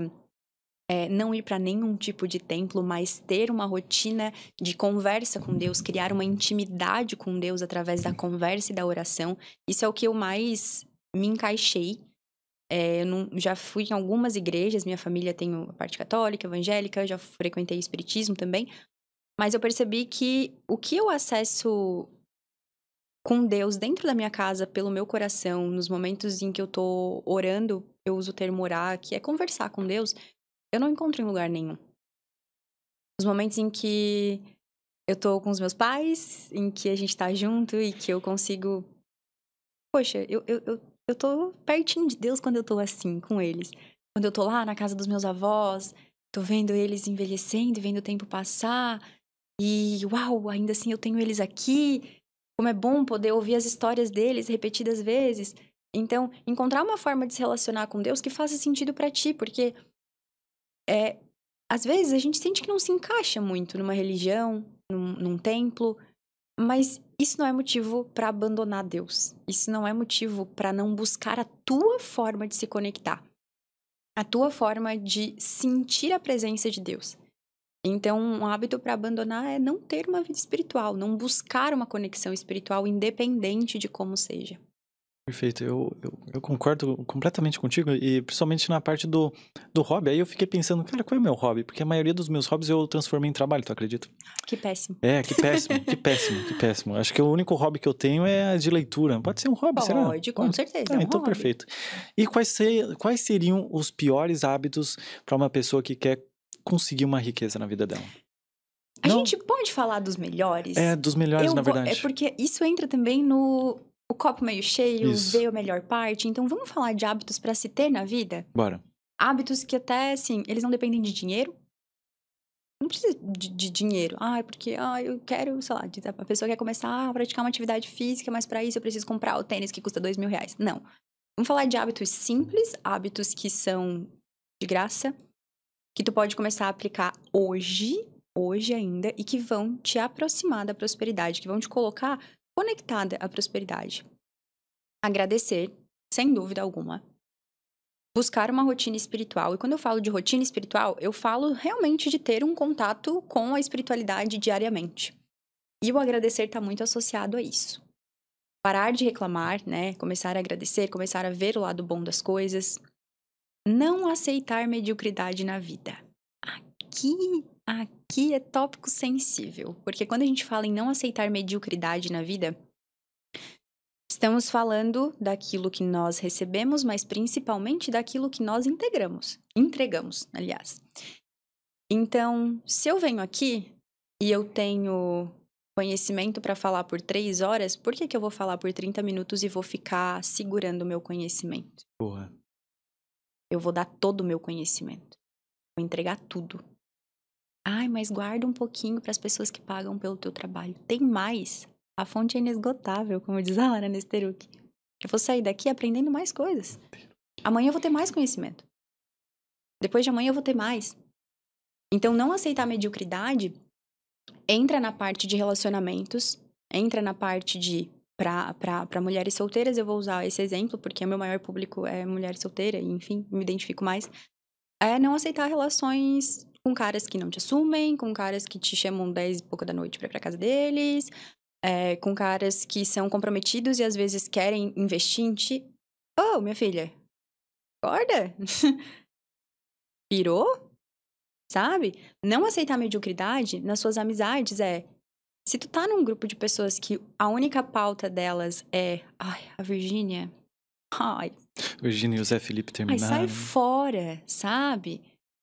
não ir pra nenhum tipo de templo, mas ter uma rotina de conversa com Deus, criar uma intimidade com Deus através da conversa e da oração. Isso é o que eu mais me encaixei. Eu já fui em algumas igrejas, minha família tem a parte católica, evangélica, já frequentei espiritismo também. Mas eu percebi que o que eu acesso com Deus dentro da minha casa, pelo meu coração, nos momentos em que eu tô orando, eu uso o termo orar, que é conversar com Deus, eu não encontro em lugar nenhum. Os momentos em que eu tô com os meus pais, em que a gente tá junto e que eu consigo... Poxa, eu tô pertinho de Deus quando eu tô assim, com eles. Quando eu tô lá na casa dos meus avós, tô vendo eles envelhecendo, vendo o tempo passar... E, uau, ainda assim eu tenho eles aqui. Como é bom poder ouvir as histórias deles repetidas vezes. Então, encontrar uma forma de se relacionar com Deus que faça sentido pra ti. Porque, às vezes, a gente sente que não se encaixa muito numa religião, num templo. Mas isso não é motivo pra abandonar Deus. Isso não é motivo pra não buscar a tua forma de se conectar. A tua forma de sentir a presença de Deus. Então, um hábito para abandonar é não ter uma vida espiritual, não buscar uma conexão espiritual independente de como seja. Perfeito, eu concordo completamente contigo, e principalmente na parte do hobby. Aí eu fiquei pensando, cara, qual é o meu hobby? Porque a maioria dos meus hobbies eu transformei em trabalho, tu acredita? Que péssimo. Que péssimo, que péssimo, que péssimo. Acho que o único hobby que eu tenho é de leitura. Pode ser um hobby, será? Pode, com certeza. Então hobby. Perfeito. E quais seriam os piores hábitos para uma pessoa que quer conseguir uma riqueza na vida dela? A gente pode falar dos melhores? Dos melhores, na verdade. É porque isso entra também no o copo meio cheio, ver a melhor parte. Então, vamos falar de hábitos para se ter na vida? Bora. Hábitos que até, assim, eles não dependem de dinheiro. Não precisa de dinheiro. Porque eu quero, sei lá, a pessoa quer começar a praticar uma atividade física, mas para isso eu preciso comprar o tênis que custa R$2.000. Não. Vamos falar de hábitos simples, hábitos que são de graça, que tu pode começar a aplicar hoje ainda, e que vão te aproximar da prosperidade, que vão te colocar conectada à prosperidade. Agradecer, sem dúvida alguma. Buscar uma rotina espiritual. E quando eu falo de rotina espiritual, eu falo realmente de ter um contato com a espiritualidade diariamente. E o agradecer está muito associado a isso. Parar de reclamar, né? Começar a agradecer, começar a ver o lado bom das coisas. Não aceitar mediocridade na vida. Aqui é tópico sensível. Porque quando a gente fala em não aceitar mediocridade na vida, estamos falando daquilo que nós recebemos, mas principalmente daquilo que nós entregamos, aliás. Então, se eu venho aqui e eu tenho conhecimento para falar por 3 horas, por que eu vou falar por 30 minutos e vou ficar segurando o meu conhecimento? Porra. Eu vou dar todo o meu conhecimento. Vou entregar tudo. Mas guarda um pouquinho para as pessoas que pagam pelo teu trabalho. Tem mais. A fonte é inesgotável, como diz a Lara Nesteruk. Eu vou sair daqui aprendendo mais coisas. Amanhã eu vou ter mais conhecimento. Depois de amanhã eu vou ter mais. Então, não aceitar a mediocridade entra na parte de relacionamentos, entra na parte de... Para mulheres solteiras, eu vou usar esse exemplo, porque o meu maior público é mulher solteira, e enfim, me identifico mais. É não aceitar relações com caras que não te assumem, com caras que te chamam 10 e pouca da noite pra ir pra casa deles... com caras que são comprometidos e às vezes querem investir em ti. Minha filha, acorda? Pirou? Sabe? Não aceitar mediocridade nas suas amizades se tu tá num grupo de pessoas que a única pauta delas é a Virgínia. Virgínia e o Zé Felipe terminaram. Sai fora, sabe?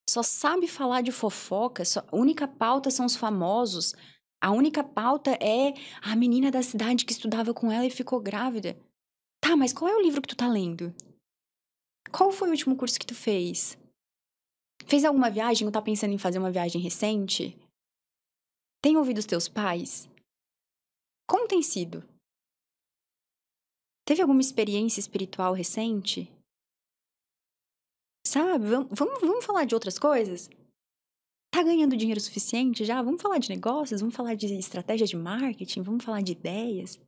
Só sabe falar de fofoca, a única pauta são os famosos. A única pauta é a menina da cidade que estudava com ela e ficou grávida. Tá, mas qual é o livro que tu tá lendo? Qual foi o último curso que tu fez? Fez alguma viagem ou tá pensando em fazer uma viagem recente? Tem ouvido os teus pais? Como tem sido? Teve alguma experiência espiritual recente? Sabe, vamos falar de outras coisas? Tá ganhando dinheiro suficiente já? Vamos falar de negócios? Vamos falar de estratégia de marketing? Vamos falar de ideias?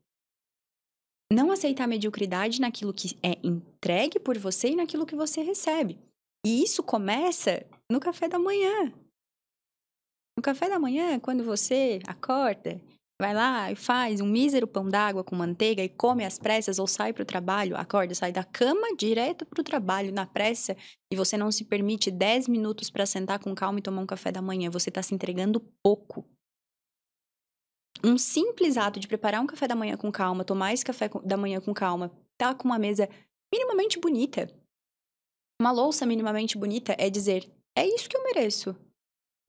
Não aceitar a mediocridade naquilo que é entregue por você e naquilo que você recebe. E isso começa no café da manhã. No café da manhã, quando você acorda, vai lá e faz um mísero pão d'água com manteiga e come às pressas ou sai para o trabalho, acorda, sai da cama direto para o trabalho na pressa e você não se permite 10 minutos para sentar com calma e tomar um café da manhã, você está se entregando pouco. Um simples ato de preparar um café da manhã com calma, tomar esse café da manhã com calma, tá com uma mesa minimamente bonita, uma louça minimamente bonita, é dizer, é isso que eu mereço.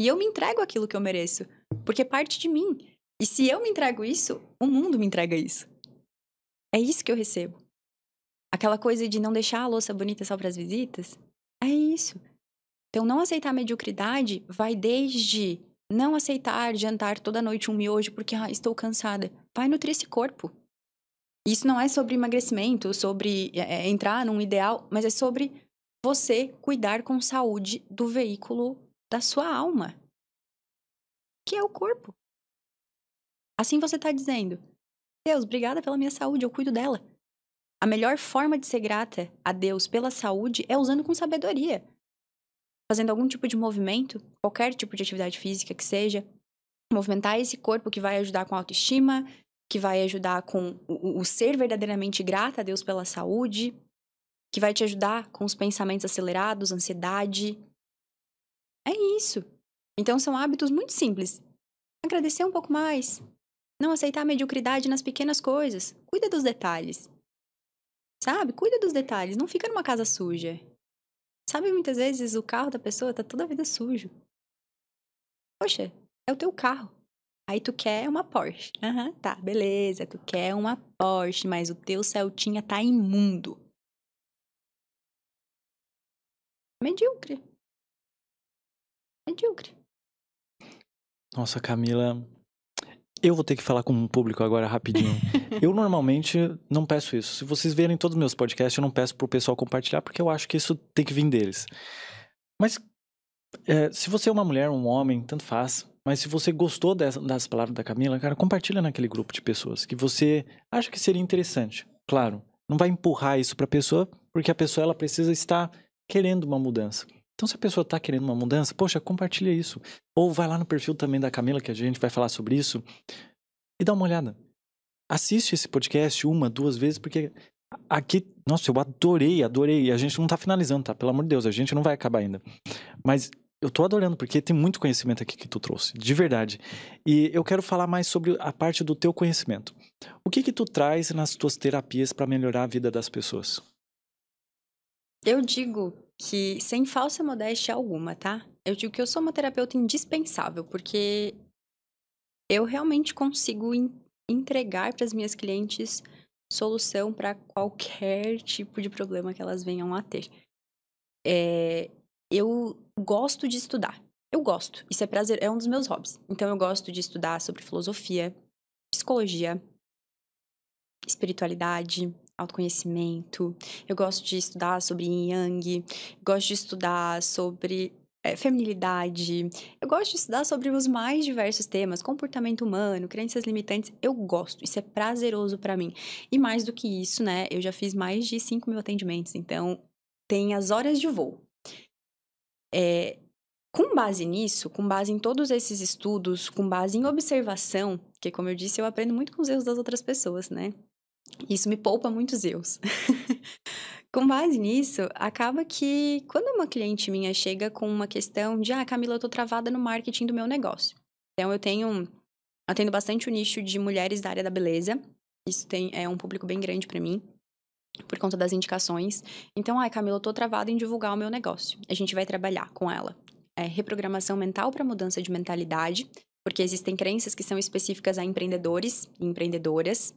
E eu me entrego aquilo que eu mereço, porque parte de mim. E se eu me entrego isso, o mundo me entrega isso. É isso que eu recebo. Aquela coisa de não deixar a louça bonita só para as visitas, é isso. Então, não aceitar a mediocridade vai desde não aceitar jantar toda noite um miojo porque estou cansada. Vai nutrir esse corpo. Isso não é sobre emagrecimento, sobre entrar num ideal, mas é sobre você cuidar com saúde do veículo da sua alma, que é o corpo. Assim você está dizendo, Deus, obrigada pela minha saúde, eu cuido dela. A melhor forma de ser grata a Deus pela saúde é usando com sabedoria. Fazendo algum tipo de movimento, qualquer tipo de atividade física que seja. Movimentar esse corpo que vai ajudar com a autoestima, que vai ajudar com o ser verdadeiramente grata a Deus pela saúde, que vai te ajudar com os pensamentos acelerados, ansiedade. É isso. Então são hábitos muito simples. Agradecer um pouco mais. Não aceitar a mediocridade nas pequenas coisas. Cuida dos detalhes. Sabe? Cuida dos detalhes. Não fica numa casa suja. Sabe, muitas vezes o carro da pessoa tá toda a vida sujo. Poxa, é o teu carro. Aí tu quer uma Porsche. Tá, beleza. Tu quer uma Porsche, mas o teu Celtinha tá imundo. Medíocre. Medíocre. Nossa, Camila, eu vou ter que falar com o público agora rapidinho. Eu normalmente não peço isso. Se vocês verem todos os meus podcasts, eu não peço pro pessoal compartilhar, porque eu acho que isso tem que vir deles. Mas se você é uma mulher, um homem, tanto faz. Mas se você gostou das palavras da Camila, cara, compartilha naquele grupo de pessoas que você acha que seria interessante. Claro, não vai empurrar isso pra pessoa, porque a pessoa ela precisa estar querendo uma mudança. Então, se a pessoa está querendo uma mudança, poxa, compartilha isso. Ou vai lá no perfil também da Camila, que a gente vai falar sobre isso, e dá uma olhada. Assiste esse podcast 1, 2 vezes, porque aqui, nossa, eu adorei. E a gente não tá finalizando, tá? Pelo amor de Deus, a gente não vai acabar ainda. Mas eu tô adorando, porque tem muito conhecimento aqui que tu trouxe, de verdade. E eu quero falar mais sobre a parte do teu conhecimento. O que tu traz nas tuas terapias para melhorar a vida das pessoas? Eu digo que, sem falsa modéstia alguma, tá? Eu digo que eu sou uma terapeuta indispensável, porque eu realmente consigo entregar para as minhas clientes solução para qualquer tipo de problema que elas venham a ter. Eu gosto de estudar. Eu gosto. Isso é prazer, é um dos meus hobbies. Então, eu gosto de estudar sobre filosofia, psicologia, espiritualidade, autoconhecimento. Eu gosto de estudar sobre yin yang. Gosto de estudar sobre feminilidade. Eu gosto de estudar sobre os mais diversos temas, comportamento humano, crenças limitantes. Eu gosto, isso é prazeroso pra mim. E mais do que isso, né, eu já fiz mais de 5.000 atendimentos, então tem as horas de voo. Com base nisso, com base em todos esses estudos, com base em observação, porque como eu disse, eu aprendo muito com os erros das outras pessoas, né? Isso me poupa muitos erros. Com base nisso, acaba que quando uma cliente minha chega com uma questão de Camila, eu tô travada no marketing do meu negócio. Então, eu atendo bastante o nicho de mulheres da área da beleza. Isso é um público bem grande pra mim, por conta das indicações. Então, Camila, eu tô travada em divulgar o meu negócio. A gente vai trabalhar com ela. Reprogramação mental para mudança de mentalidade, porque existem crenças que são específicas a empreendedores e empreendedoras,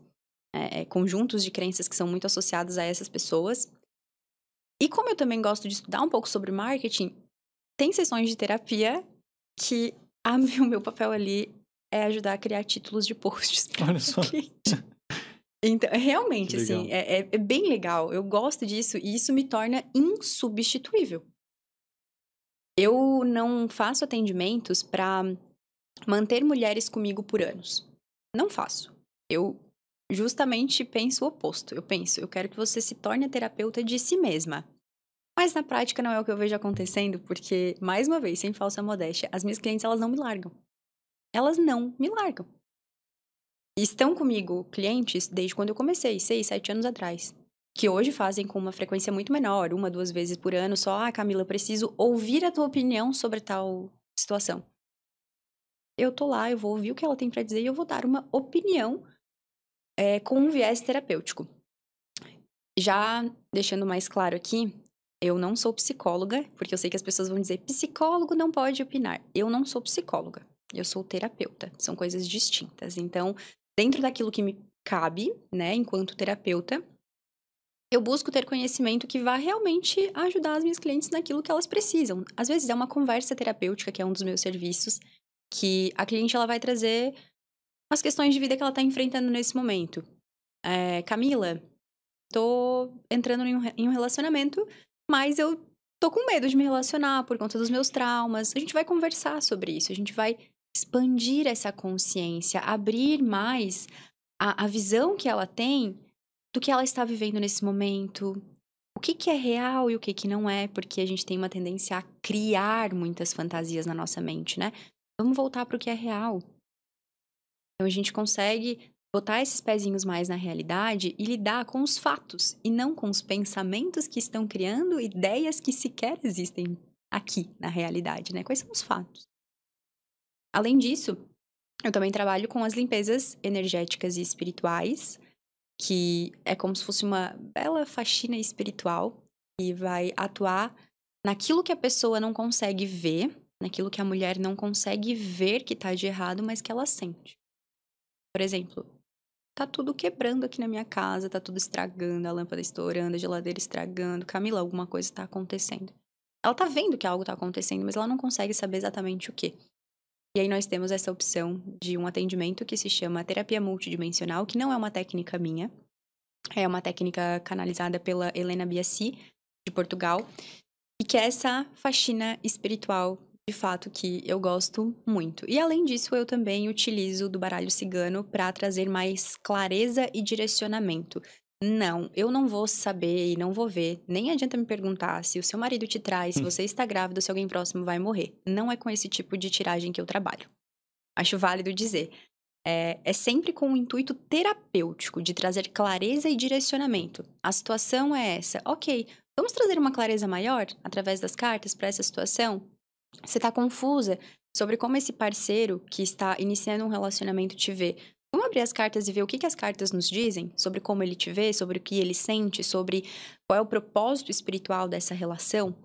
conjuntos de crenças que são muito associados a essas pessoas. E como eu também gosto de estudar um pouco sobre marketing, tem sessões de terapia que o meu papel ali é ajudar a criar títulos de posts. Olha só. Então, realmente, assim, é bem legal. Eu gosto disso e isso me torna insubstituível. Eu não faço atendimentos para manter mulheres comigo por anos. Não faço. Eu justamente penso o oposto. Eu quero que você se torne a terapeuta de si mesma. Mas na prática não é o que eu vejo acontecendo, porque, mais uma vez, sem falsa modéstia, as minhas clientes, elas não me largam. Elas não me largam. E estão comigo clientes desde quando eu comecei, 6, 7 anos atrás. Que hoje fazem com uma frequência muito menor, 1, 2 vezes por ano, só, Camila, eu preciso ouvir a tua opinião sobre tal situação. Eu tô lá, eu vou ouvir o que ela tem pra dizer e eu vou dar uma opinião com um viés terapêutico. Já deixando mais claro aqui, eu não sou psicóloga, porque eu sei que as pessoas vão dizer, psicólogo não pode opinar. Eu não sou psicóloga, eu sou terapeuta. São coisas distintas. Então, dentro daquilo que me cabe, né, enquanto terapeuta, eu busco ter conhecimento que vá realmente ajudar as minhas clientes naquilo que elas precisam. Às vezes é uma conversa terapêutica, que é um dos meus serviços, que a cliente ela vai trazer as questões de vida que ela está enfrentando nesse momento. Camila, tô entrando em um relacionamento, mas eu tô com medo de me relacionar por conta dos meus traumas. A gente vai conversar sobre isso, a gente vai expandir essa consciência, abrir mais a visão que ela tem do que ela está vivendo nesse momento, o que é real e o que não é, porque a gente tem uma tendência a criar muitas fantasias na nossa mente, né? Vamos voltar para o que é real. Então, a gente consegue botar esses pezinhos mais na realidade e lidar com os fatos, e não com os pensamentos que estão criando ideias que sequer existem aqui na realidade, né? Quais são os fatos? Além disso, eu também trabalho com as limpezas energéticas e espirituais, que é como se fosse uma bela faxina espiritual e vai atuar naquilo que a pessoa não consegue ver, naquilo que a mulher não consegue ver que tá de errado, mas que ela sente. Por exemplo, tá tudo quebrando aqui na minha casa, tá tudo estragando, a lâmpada estourando, a geladeira estragando. Camila, alguma coisa tá acontecendo. ela tá vendo que algo tá acontecendo, mas ela não consegue saber exatamente o quê. E aí nós temos essa opção de um atendimento que se chama terapia multidimensional, que não é uma técnica minha, é uma técnica canalizada pela Helena Biassi, de Portugal, e que é essa faxina espiritual, de fato, que eu gosto muito. E além disso, eu também utilizo do baralho cigano para trazer mais clareza e direcionamento. Não, eu não vou saber e não vou ver, nem adianta me perguntar se o seu marido te traz, se você está grávida, se alguém próximo vai morrer. Não é com esse tipo de tiragem que eu trabalho. Acho válido dizer. É sempre com o intuito terapêutico de trazer clareza e direcionamento. A situação é essa. Ok, vamos trazer uma clareza maior através das cartas para essa situação? Você está confusa sobre como esse parceiro que está iniciando um relacionamento te vê. Vamos abrir as cartas e ver o que as cartas nos dizem sobre como ele te vê, sobre o que ele sente, sobre qual é o propósito espiritual dessa relação?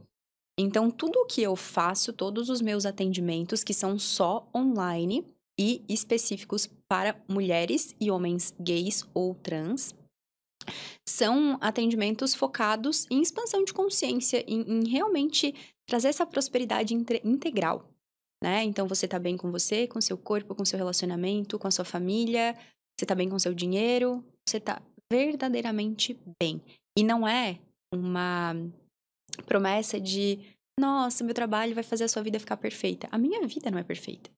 Então, tudo o que eu faço, todos os meus atendimentos, que são só online e específicos para mulheres e homens gays ou trans, são atendimentos focados em expansão de consciência, em realmente trazer essa prosperidade integral, né? Então, você tá bem com você, com seu corpo, com seu relacionamento, com a sua família, você tá bem com seu dinheiro, você tá verdadeiramente bem. E não é uma promessa de, nossa, meu trabalho vai fazer a sua vida ficar perfeita. A minha vida não é perfeita.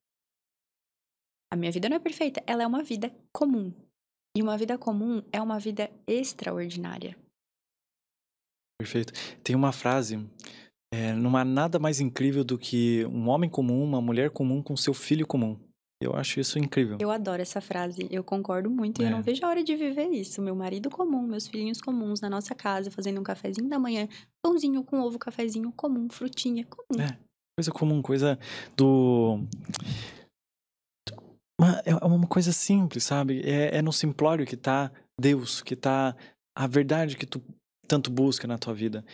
A minha vida não é perfeita, ela é uma vida comum. E uma vida comum é uma vida extraordinária. Perfeito. Tem uma frase, não há nada mais incrível do que um homem comum, uma mulher comum com seu filho comum. Eu acho isso incrível. Eu adoro essa frase, eu concordo muito e eu não vejo a hora de viver isso. Meu marido comum, meus filhinhos comuns na nossa casa, fazendo um cafezinho da manhã, pãozinho com ovo, cafezinho comum, frutinha comum. Coisa comum, coisa do... É uma coisa simples, sabe? É no simplório que tá Deus, que tá a verdade que tu tanto busca na tua vida.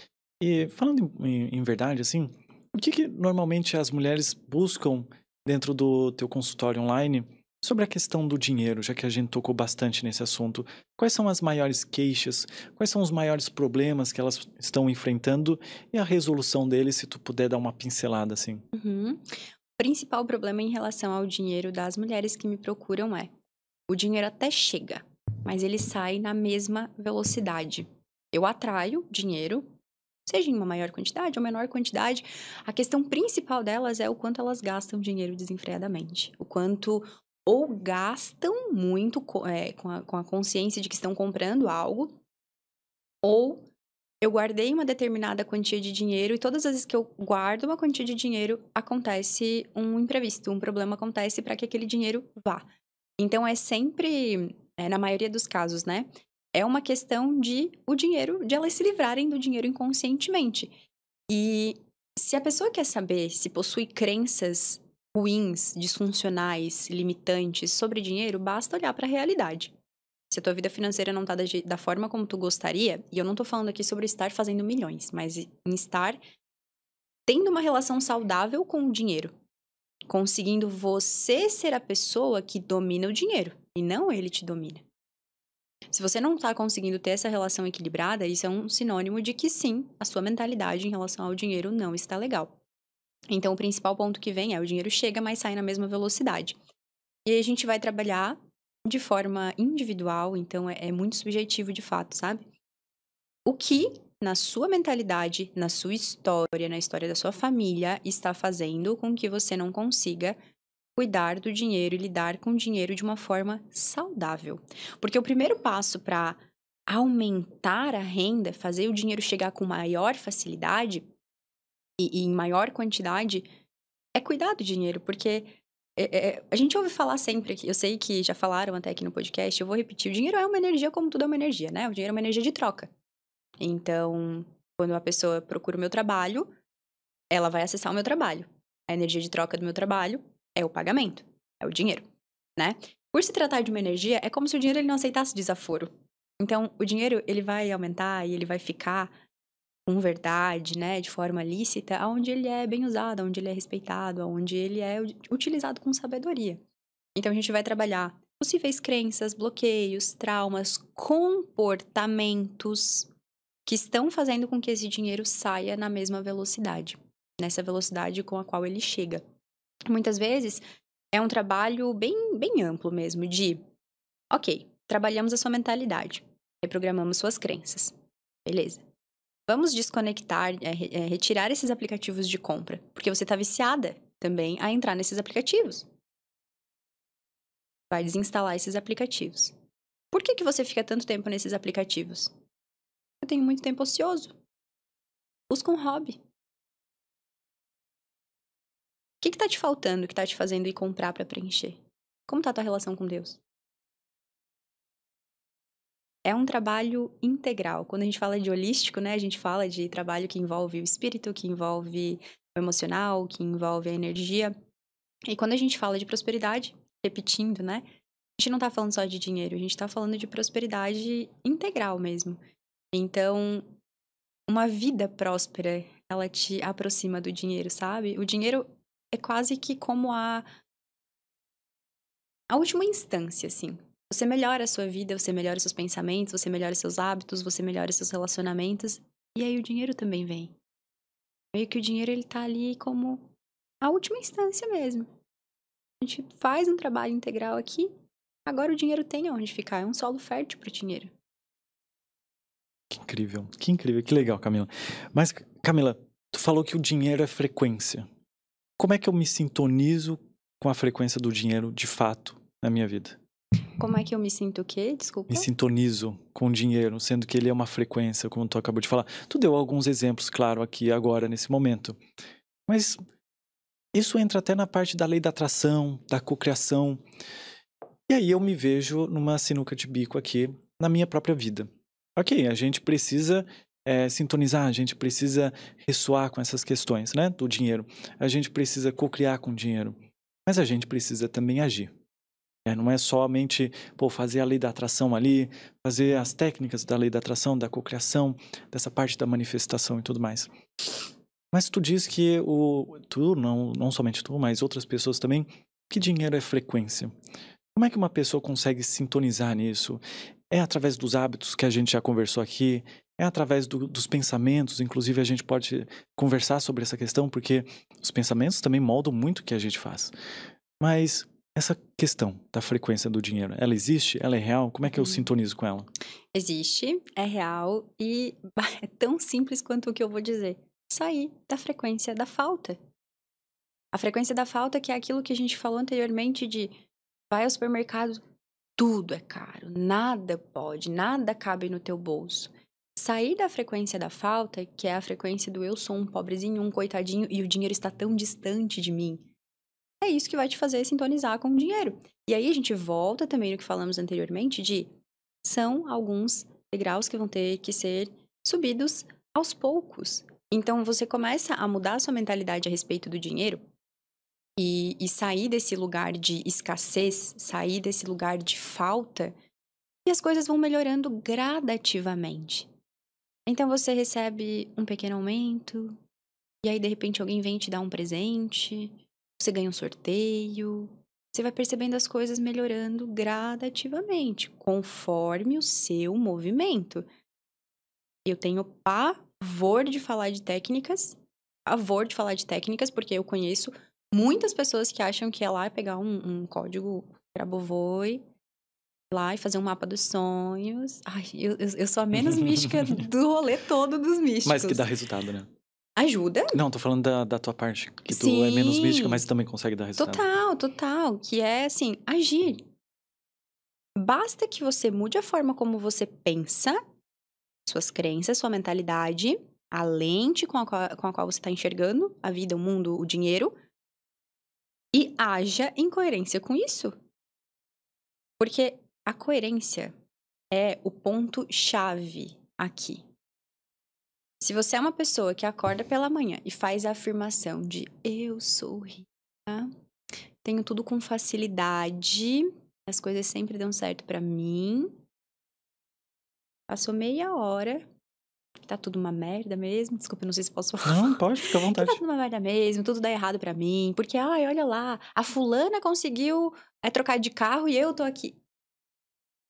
E falando em verdade, assim, o que normalmente as mulheres buscam dentro do teu consultório online sobre a questão do dinheiro, já que a gente tocou bastante nesse assunto? Quais são as maiores queixas? Quais são os maiores problemas que elas estão enfrentando e a resolução deles, se tu puder dar uma pincelada, assim? O principal problema em relação ao dinheiro das mulheres que me procuram é: o dinheiro até chega, mas ele sai na mesma velocidade. Eu atraio dinheiro, seja em uma maior quantidade ou menor quantidade. A questão principal delas é o quanto elas gastam dinheiro desenfreadamente. O quanto ou gastam muito com a consciência de que estão comprando algo, ou eu guardei uma determinada quantia de dinheiro e todas as vezes que eu guardo uma quantia de dinheiro, acontece um imprevisto, um problema acontece para que aquele dinheiro vá. Então, é sempre, na maioria dos casos, né? É uma questão de elas se livrarem do dinheiro inconscientemente. E se a pessoa quer saber se possui crenças ruins, disfuncionais, limitantes sobre dinheiro, basta olhar para a realidade. Se a tua vida financeira não tá da forma como tu gostaria, e eu não tô falando aqui sobre estar fazendo milhões, mas em estar tendo uma relação saudável com o dinheiro. Conseguindo você ser a pessoa que domina o dinheiro, e não ele te domina. Se você não tá conseguindo ter essa relação equilibrada, isso é um sinônimo de que sim, a sua mentalidade em relação ao dinheiro não está legal. Então, o principal ponto que vem é: o dinheiro chega, mas sai na mesma velocidade. E aí a gente vai trabalhar de forma individual, então é muito subjetivo de fato, sabe? O que, na sua mentalidade, na sua história, na história da sua família, está fazendo com que você não consiga cuidar do dinheiro e lidar com o dinheiro de uma forma saudável. Porque o primeiro passo para aumentar a renda, fazer o dinheiro chegar com maior facilidade e em maior quantidade, é cuidar do dinheiro, porque a gente ouve falar sempre, eu sei que já falaram até aqui no podcast, eu vou repetir: o dinheiro é uma energia como tudo é uma energia, né? O dinheiro é uma energia de troca. Então, quando a pessoa procura o meu trabalho, ela vai acessar o meu trabalho. A energia de troca do meu trabalho é o pagamento, é o dinheiro, né? Por se tratar de uma energia, é como se o dinheiro ele não aceitasse desaforo. Então, o dinheiro ele vai aumentar e ele vai ficar com verdade, né, de forma lícita, onde ele é bem usado, onde ele é respeitado, onde ele é utilizado com sabedoria. Então, a gente vai trabalhar possíveis crenças, bloqueios, traumas, comportamentos. que estão fazendo com que esse dinheiro saia na mesma velocidade, nessa velocidade com a qual ele chega. Muitas vezes é um trabalho bem amplo mesmo, de, ok, trabalhamos a sua mentalidade, reprogramamos suas crenças, beleza. Vamos desconectar, retirar esses aplicativos de compra, porque você está viciada também a entrar nesses aplicativos. Vai desinstalar esses aplicativos. Por que você fica tanto tempo nesses aplicativos? Eu tenho muito tempo ocioso. Busca um hobby. O que tá te faltando, que tá te fazendo ir comprar para preencher? Como tá a tua relação com Deus? É um trabalho integral. Quando a gente fala de holístico, né? A gente fala de trabalho que envolve o espírito, que envolve o emocional, que envolve a energia. E quando a gente fala de prosperidade, repetindo, né? A gente não tá falando só de dinheiro, a gente tá falando de prosperidade integral mesmo. Então, uma vida próspera, ela te aproxima do dinheiro, sabe? O dinheiro é quase que como a última instância, assim. Você melhora a sua vida, você melhora seus pensamentos, você melhora seus hábitos, você melhora seus relacionamentos. E aí o dinheiro também vem. Meio que o dinheiro, ele tá ali como a última instância mesmo. A gente faz um trabalho integral aqui, agora o dinheiro tem onde ficar. É um solo fértil pro dinheiro. Que incrível, que legal, Camila. Mas, Camila, tu falou que o dinheiro é frequência. Como é que eu me sintonizo com a frequência do dinheiro, de fato, na minha vida? Como é que eu me sinto o quê? Desculpa. Me sintonizo com o dinheiro, sendo que ele é uma frequência, como tu acabou de falar. Tu deu alguns exemplos, claro, aqui agora, nesse momento. Mas isso entra até na parte da lei da atração, da cocriação. E aí eu me vejo numa sinuca de bico aqui, na minha própria vida. Ok, a gente precisa sintonizar, a gente precisa ressoar com essas questões, né, do dinheiro. A gente precisa cocriar com o dinheiro. Mas a gente precisa também agir. Não é somente fazer a lei da atração ali, fazer as técnicas da lei da atração, da cocriação, dessa parte da manifestação e tudo mais. Mas tu diz que não somente tu, mas outras pessoas também, que dinheiro é frequência. Como é que uma pessoa consegue sintonizar nisso? É através dos hábitos que a gente já conversou aqui? É através dos pensamentos? Inclusive, a gente pode conversar sobre essa questão, porque os pensamentos também moldam muito o que a gente faz. Mas essa questão da frequência do dinheiro, ela existe? Ela é real? Como é que eu sintonizo com ela? Existe, é real e é tão simples quanto o que eu vou dizer. Sair da frequência da falta. A frequência da falta, que é aquilo que a gente falou anteriormente de vai ao supermercado, tudo é caro, nada pode, nada cabe no teu bolso. Sair da frequência da falta, que é a frequência do eu sou um pobrezinho, um coitadinho e o dinheiro está tão distante de mim. É isso que vai te fazer sintonizar com o dinheiro. E aí a gente volta também no que falamos anteriormente de são alguns degraus que vão ter que ser subidos aos poucos. Então você começa a mudar a sua mentalidade a respeito do dinheiro e sair desse lugar de escassez, sair desse lugar de falta, e as coisas vão melhorando gradativamente. Então você recebe um pequeno aumento, e aí de repente alguém vem te dar um presente, você ganha um sorteio, você vai percebendo as coisas melhorando gradativamente, conforme o seu movimento. Eu tenho pavor de falar de técnicas, porque eu conheço muitas pessoas que acham que é lá pegar um código Grabovoi, lá e fazer um mapa dos sonhos. Ai, eu sou a menos mística do rolê todo dos místicos. Mas que dá resultado, né? Ajuda? Não, tô falando da tua parte, que tu Sim, é menos mística, mas também consegue dar resultado. Total. Que é, assim, agir. Basta que você mude a forma como você pensa, suas crenças, sua mentalidade, a lente com a qual você está enxergando a vida, o mundo, o dinheiro, e haja em coerência com isso. Porque a coerência é o ponto-chave aqui. Se você é uma pessoa que acorda pela manhã e faz a afirmação de eu sou rica, tenho tudo com facilidade, as coisas sempre dão certo pra mim, passou meia hora, tá tudo uma merda mesmo, desculpa, não sei se posso falar. Não, pode, fica à vontade. Tá tudo uma merda mesmo, tudo dá errado pra mim, porque, olha lá, a fulana conseguiu trocar de carro e eu tô aqui.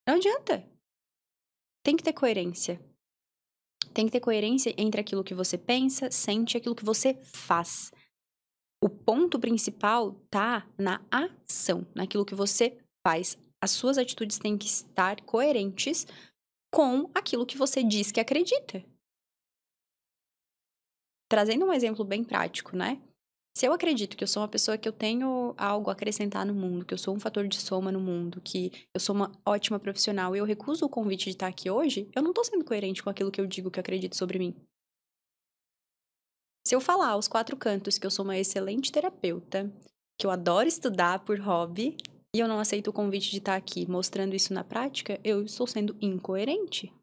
Não adianta. Tem que ter coerência. Tem que ter coerência entre aquilo que você pensa, sente e aquilo que você faz. O ponto principal tá na ação, naquilo que você faz. As suas atitudes têm que estar coerentes com aquilo que você diz que acredita. Trazendo um exemplo bem prático, né? Se eu acredito que eu sou uma pessoa que eu tenho algo a acrescentar no mundo, que eu sou um fator de soma no mundo, que eu sou uma ótima profissional e eu recuso o convite de estar aqui hoje, eu não tô sendo coerente com aquilo que eu digo que eu acredito sobre mim. Se eu falar aos 4 cantos que eu sou uma excelente terapeuta, que eu adoro estudar por hobby, e eu não aceito o convite de estar aqui mostrando isso na prática, eu estou sendo incoerente.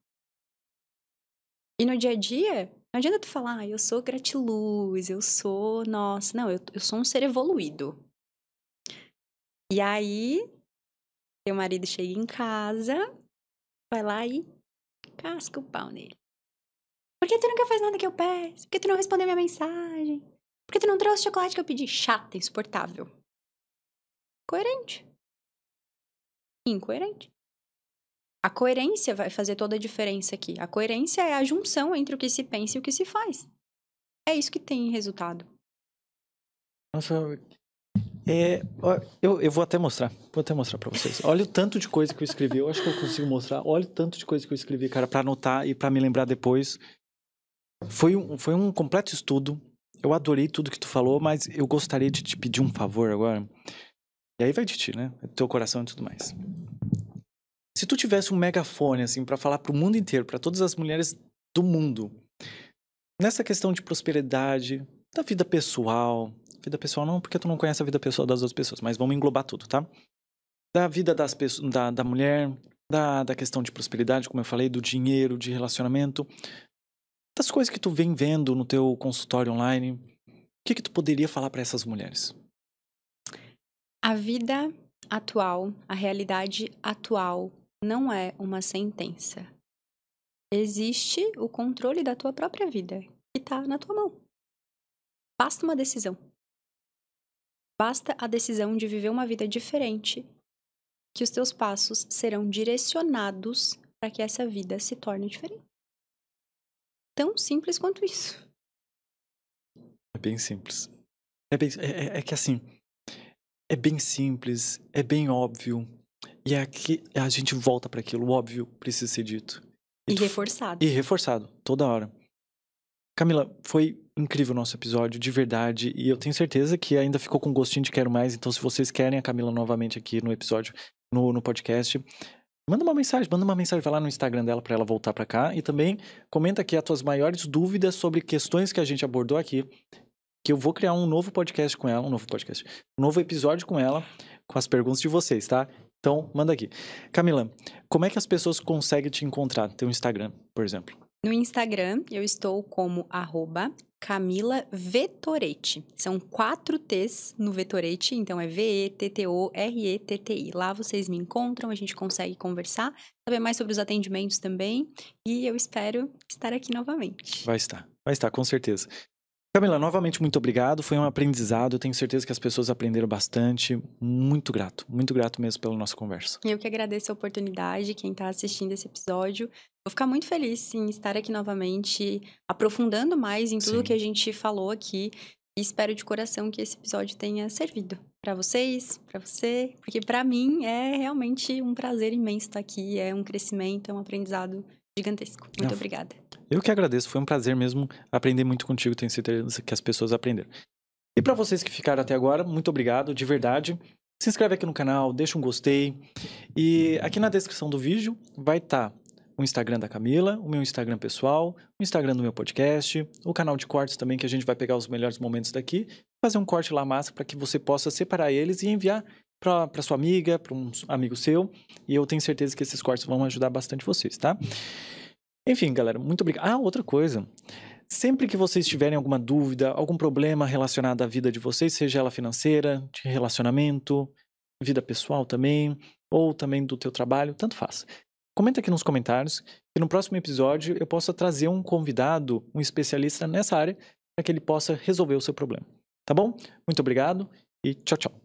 E no dia a dia, não adianta tu falar, eu sou gratiluz, eu sou, nossa, não, eu sou um ser evoluído. E aí, teu marido chega em casa, vai lá e casca o pau nele. Por que tu nunca faz nada que eu peço? Por que tu não respondeu minha mensagem? Por que tu não trouxe o chocolate que eu pedi? Chata, insuportável. Coerente. Incoerente. A coerência vai fazer toda a diferença aqui. A coerência é a junção entre o que se pensa e o que se faz. É isso que tem resultado. Nossa, eu vou até mostrar. Vou até mostrar pra vocês. Olha o tanto de coisa que eu escrevi. Eu acho que eu consigo mostrar. Olha o tanto de coisa que eu escrevi, cara, pra anotar e pra me lembrar depois. Foi um completo estudo. Eu adorei tudo que tu falou, mas eu gostaria de te pedir um favor agora. E aí vai de ti, né? Teu coração e tudo mais. Se tu tivesse um megafone, assim, pra falar pro mundo inteiro, pra todas as mulheres do mundo, nessa questão de prosperidade, da vida pessoal não, porque tu não conhece a vida pessoal das outras pessoas, mas vamos englobar tudo, tá? Da vida das pessoas, da mulher, da questão de prosperidade, como eu falei, do dinheiro, de relacionamento, das coisas que tu vem vendo no teu consultório online, o que tu poderia falar pra essas mulheres? A vida atual, a realidade atual, não é uma sentença. Existe o controle da tua própria vida, que tá na tua mão. Basta uma decisão. Basta a decisão de viver uma vida diferente, que os teus passos serão direcionados para que essa vida se torne diferente. Tão simples quanto isso. É bem simples. É que assim, é bem simples, é bem óbvio. E aqui a gente volta para aquilo, o óbvio precisa ser dito. E reforçado. E reforçado, toda hora. Camila, foi incrível o nosso episódio, de verdade. E eu tenho certeza que ainda ficou com gostinho de quero mais. Então, se vocês querem a Camila novamente aqui no episódio, no podcast, manda uma mensagem, vai lá no Instagram dela para ela voltar para cá. E também comenta aqui as tuas maiores dúvidas sobre questões que a gente abordou aqui. Que eu vou criar um novo podcast com ela, um novo episódio com ela, com as perguntas de vocês, tá? Então, manda aqui. Camila, como é que as pessoas conseguem te encontrar? Teu Instagram, por exemplo. No Instagram, eu estou como @CamilaVettoretti. São 4 T's no Vettoretti, então é VETTORETTI. Lá vocês me encontram, a gente consegue conversar, saber mais sobre os atendimentos também. E eu espero estar aqui novamente. Vai estar, com certeza. Camila, novamente, muito obrigado. Foi um aprendizado. Eu tenho certeza que as pessoas aprenderam bastante. Muito grato mesmo pela nossa conversa. Eu que agradeço a oportunidade, quem está assistindo esse episódio. Vou ficar muito feliz em estar aqui novamente, aprofundando mais em tudo que a gente falou aqui. E espero de coração que esse episódio tenha servido para vocês, para você. Porque para mim é realmente um prazer imenso estar aqui. É um crescimento, é um aprendizado gigantesco. Muito obrigada. Eu que agradeço, foi um prazer mesmo aprender muito contigo, tenho certeza que as pessoas aprenderam. E para vocês que ficaram até agora, muito obrigado, de verdade. Se inscreve aqui no canal, deixa um gostei. E aqui na descrição do vídeo vai estar o Instagram da Camila, o meu Instagram pessoal, o Instagram do meu podcast, o canal de cortes também, que a gente vai pegar os melhores momentos daqui, fazer um corte lá massa para que você possa separar eles e enviar para sua amiga, para um amigo seu. E eu tenho certeza que esses cortes vão ajudar bastante vocês, tá? Enfim, galera, muito obrigado. Ah, outra coisa. Sempre que vocês tiverem alguma dúvida, algum problema relacionado à vida de vocês, seja ela financeira, de relacionamento, vida pessoal também, ou também do teu trabalho, tanto faz. Comenta aqui nos comentários que no próximo episódio eu possa trazer um convidado, um especialista nessa área, para que ele possa resolver o seu problema. Tá bom? Muito obrigado e tchau, tchau.